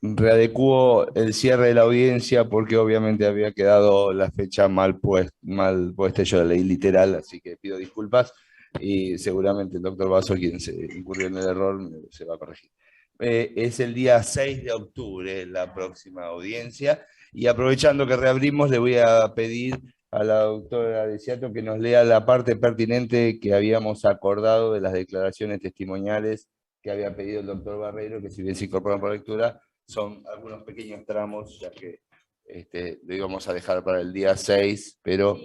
readecuó el cierre de la audiencia porque obviamente había quedado la fecha mal puesta, yo la leí literal, así que pido disculpas y seguramente el doctor Basso, quien se incurrió en el error, se va a corregir. Es el día 6 de octubre la próxima audiencia, y aprovechando que reabrimos, le voy a pedir a la doctora Desiato que nos lea la parte pertinente que habíamos acordado de las declaraciones testimoniales que había pedido el doctor Barreiro, que si bien se incorporan por lectura, son algunos pequeños tramos, ya que lo íbamos a dejar para el día 6, pero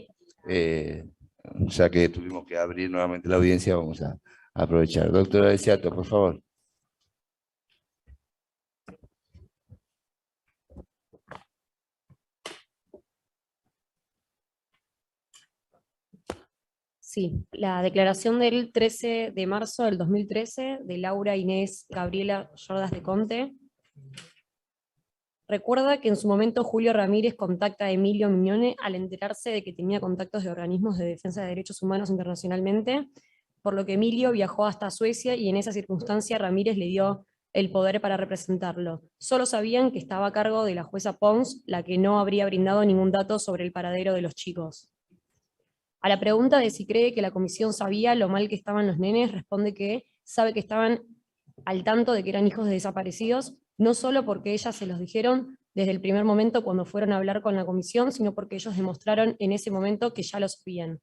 ya que tuvimos que abrir nuevamente la audiencia, vamos a aprovechar. Doctora Desiato, por favor. Sí, la declaración del 13 de marzo del 2013 de Laura Inés Gabriela Yordas de Conte. Recuerda que en su momento Julio Ramírez contacta a Emilio Mignone al enterarse de que tenía contactos de organismos de defensa de derechos humanos internacionalmente, por lo que Emilio viajó hasta Suecia y en esa circunstancia Ramírez le dio el poder para representarlo. Solo sabían que estaba a cargo de la jueza Pons, la que no habría brindado ningún dato sobre el paradero de los chicos. A la pregunta de si cree que la comisión sabía lo mal que estaban los nenes, responde que sabe que estaban al tanto de que eran hijos de desaparecidos, no solo porque ellas se los dijeron desde el primer momento cuando fueron a hablar con la comisión, sino porque ellos demostraron en ese momento que ya lo sabían.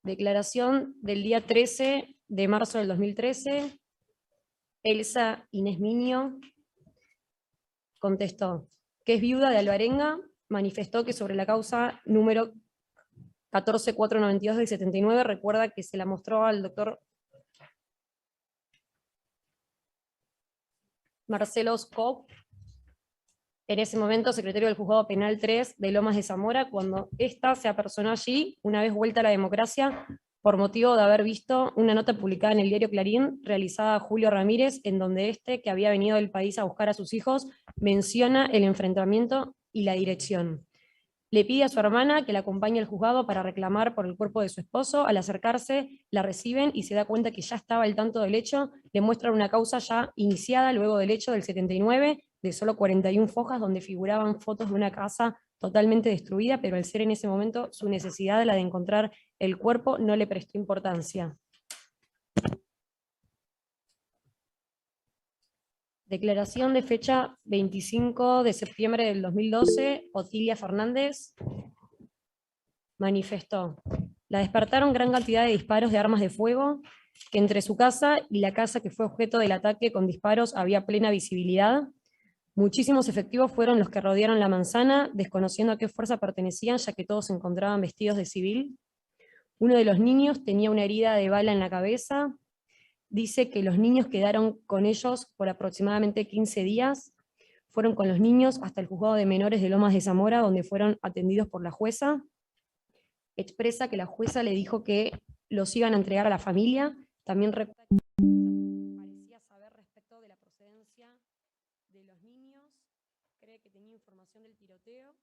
Declaración del día 13 de marzo del 2013. Elsa Inés Miño contestó que es viuda de Alvarenga, manifestó que sobre la causa número 14492 del 79, recuerda que se la mostró al doctor Marcelo Scop, en ese momento secretario del Juzgado Penal 3 de Lomas de Zamora, cuando ésta se apersonó allí, una vez vuelta a la democracia, por motivo de haber visto una nota publicada en el diario Clarín, realizada a Julio Ramírez, en donde este, que había venido del país a buscar a sus hijos, menciona el enfrentamiento y la dirección. Le pide a su hermana que la acompañe al juzgado para reclamar por el cuerpo de su esposo. Al acercarse, la reciben y se da cuenta que ya estaba al tanto del hecho. Le muestran una causa ya iniciada luego del hecho del 79, de solo 41 fojas, donde figuraban fotos de una casa totalmente destruida, pero al ser en ese momento su necesidad, la de encontrar el cuerpo, no le prestó importancia. Declaración de fecha 25 de septiembre del 2012, Otilia Fernández manifestó: la despertaron gran cantidad de disparos de armas de fuego, que entre su casa y la casa que fue objeto del ataque con disparos había plena visibilidad. Muchísimos efectivos fueron los que rodearon la manzana, desconociendo a qué fuerza pertenecían, ya que todos se encontraban vestidos de civil. Uno de los niños tenía una herida de bala en la cabeza. Dice que los niños quedaron con ellos por aproximadamente 15 días. Fueron con los niños hasta el juzgado de menores de Lomas de Zamora, donde fueron atendidos por la jueza. Expresa que la jueza le dijo que los iban a entregar a la familia. También parecía saber respecto de la procedencia de los niños. Cree que tenía información del tiroteo,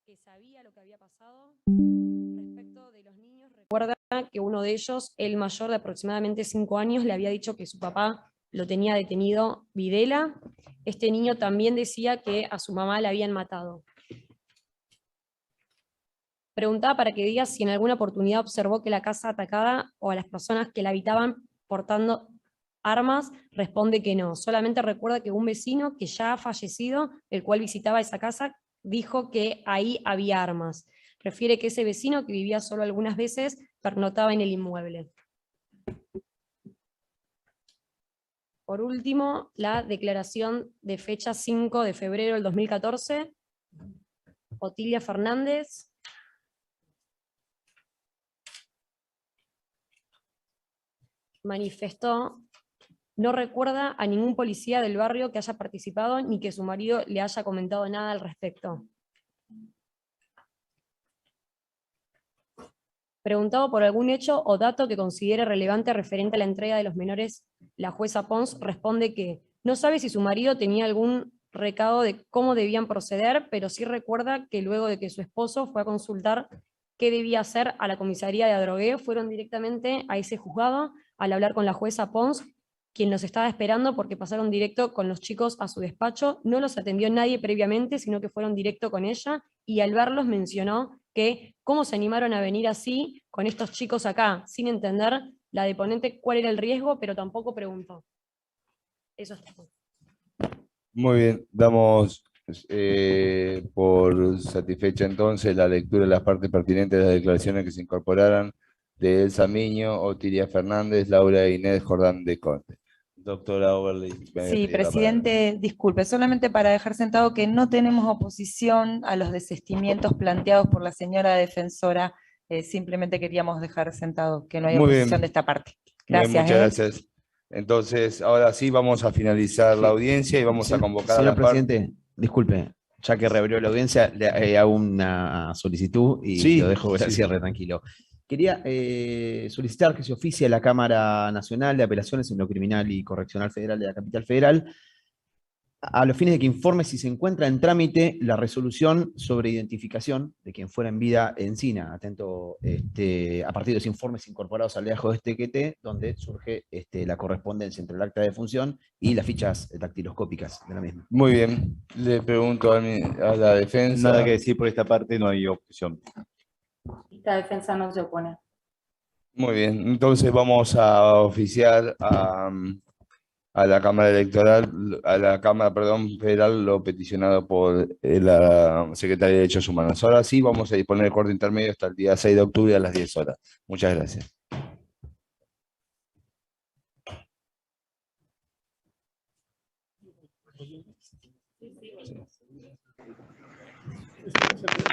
que sabía lo que había pasado. Respecto de los niños, recuerda que uno de ellos, el mayor de aproximadamente 5 años, le había dicho que su papá lo tenía detenido Videla. Este niño también decía que a su mamá la habían matado. Preguntaba para que diga si en alguna oportunidad observó que la casa atacada o a las personas que la habitaban portando armas. Responde que no. Solamente recuerda que un vecino que ya ha fallecido, el cual visitaba esa casa, dijo que ahí había armas. Refiere que ese vecino, que vivía solo algunas veces, pernotaba en el inmueble. Por último, la declaración de fecha 5 de febrero del 2014. Otilia Fernández manifestó: no recuerda a ningún policía del barrio que haya participado ni que su marido le haya comentado nada al respecto. Preguntado por algún hecho o dato que considere relevante referente a la entrega de los menores, la jueza Pons responde que no sabe si su marido tenía algún recado de cómo debían proceder, pero sí recuerda que luego de que su esposo fue a consultar qué debía hacer a la comisaría de Adrogué, fueron directamente a ese juzgado. Al hablar con la jueza Pons, quien los estaba esperando porque pasaron directo con los chicos a su despacho, no los atendió nadie previamente, sino que fueron directo con ella, y al verlos mencionó que cómo se animaron a venir así con estos chicos acá, sin entender la deponente cuál era el riesgo, pero tampoco preguntó. Eso es todo. Muy bien, damos por satisfecha entonces la lectura de las partes pertinentes de las declaraciones que se incorporaran de Elsa Miño, Otilia Fernández, Laura Inés Jordán de Conte. Doctora Overly. Sí, presidente, disculpe, solamente para dejar sentado que no tenemos oposición a los desistimientos planteados por la señora defensora, simplemente queríamos dejar sentado que no hay oposición de esta parte. Gracias. Muchas gracias. Entonces, ahora sí vamos a finalizar la audiencia y vamos a convocar señor a la presidente, disculpe, ya que reabrió la audiencia, le hago una solicitud y Sí, lo dejo al sí. cierre, tranquilo. Quería solicitar que se oficie a la Cámara Nacional de Apelaciones en lo Criminal y Correccional Federal de la Capital Federal a los fines de que informe si se encuentra en trámite la resolución sobre identificación de quien fuera en vida Encina. Atento a partir de los informes incorporados al legajo de este QT, donde surge la correspondencia entre el acta de defunción y las fichas dactiloscópicas de la misma. Muy bien, le pregunto a la defensa. Nada que decir por esta parte, no hay objeción. Esta defensa no se opone. Muy bien, entonces vamos a oficiar a la Cámara Electoral, a la Cámara, Federal, lo peticionado por la Secretaría de Derechos Humanos. Ahora sí vamos a disponer el corte intermedio hasta el día 6 de octubre a las 10 horas. Muchas gracias.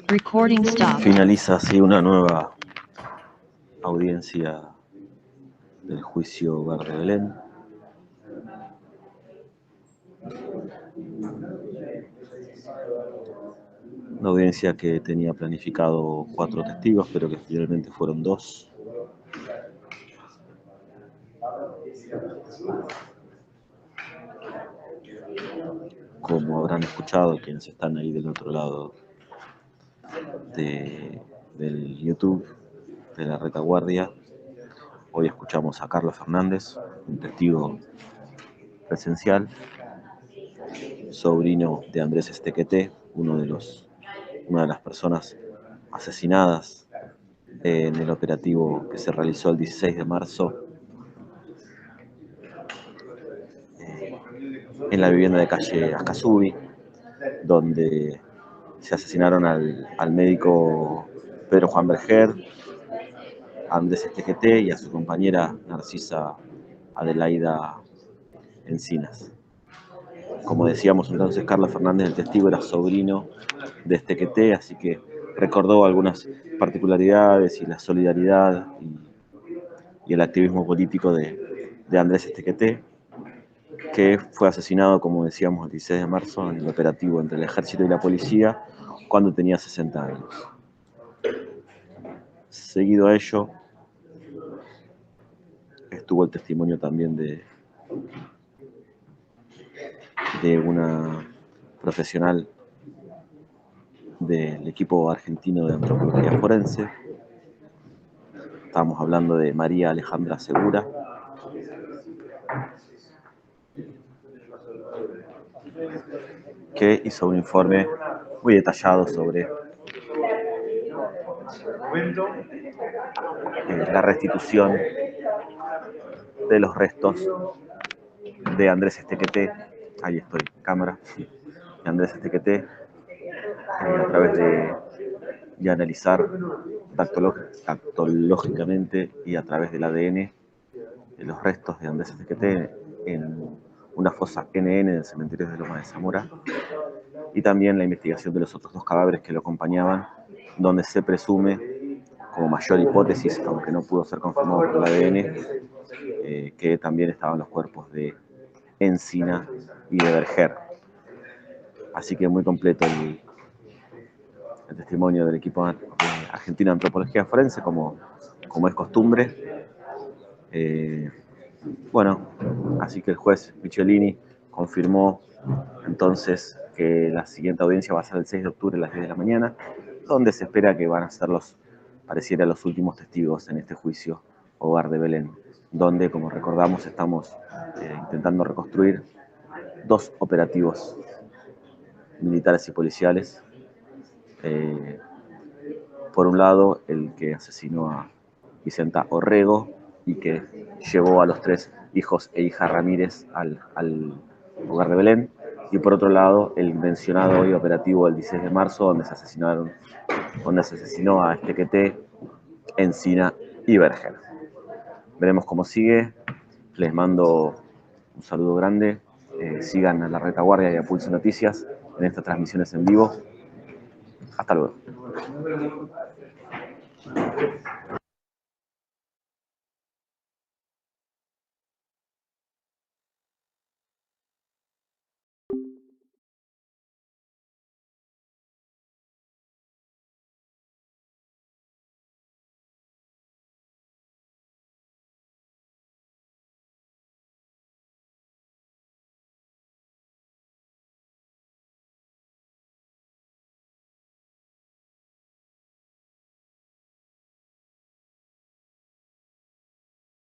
Recording stopped. Finaliza así una nueva audiencia del juicio Verde Belén. Una audiencia que tenía planificado 4 testigos, pero que finalmente fueron 2. Como habrán escuchado quienes están ahí del otro lado del YouTube, de la retaguardia, hoy escuchamos a Carlos Fernández, un testigo presencial, sobrino de Andrés Estequeté, una de las personas asesinadas en el operativo que se realizó el 16 de marzo en la vivienda de calle Ascasubi, donde se asesinaron al médico Pedro Juan Berger, a Andrés Estequeté y a su compañera Narcisa Adelaida Encinas. Como decíamos entonces, Carlos Fernández, el testigo, era sobrino de Estequeté, así que recordó algunas particularidades y la solidaridad y el activismo político de Andrés Estequeté, que fue asesinado, como decíamos, el 16 de marzo en el operativo entre el ejército y la policía, cuando tenía 60 años. Seguido a ello, estuvo el testimonio también de una profesional del equipo argentino de antropología forense. Estamos hablando de María Alejandra Segura, que hizo un informe muy detallado sobre la restitución de los restos de Andrés Estequeté, ahí estoy, cámara, de Andrés Estequeté, a través de analizar dactológicamente y a través del ADN los restos de Andrés Estequeté en una fosa NN del cementerio de Loma de Zamora, y también la investigación de los otros 2 cadáveres que lo acompañaban, donde se presume, como mayor hipótesis, aunque no pudo ser confirmado por el ADN, que también estaban los cuerpos de Encina y de Berger. Así que muy completo el testimonio del equipo argentino de antropología forense, como es costumbre. Bueno, así que el juez Michelini confirmó entonces que la siguiente audiencia va a ser el 6 de octubre a las 10 de la mañana, donde se espera que van a ser pareciera los últimos testigos en este juicio Hogar de Belén, donde, como recordamos, estamos intentando reconstruir 2 operativos militares y policiales. Por un lado, el que asesinó a Vicenta Orrego y que llevó a los 3 hijos e hijas Ramírez al Hogar de Belén, y por otro lado, el mencionado hoy operativo del 16 de marzo, donde se asesinó a Estequeté, Encina y Berger. Veremos cómo sigue. Les mando un saludo grande. Sigan a la retaguardia y a Pulso Noticias en estas transmisiones en vivo. Hasta luego.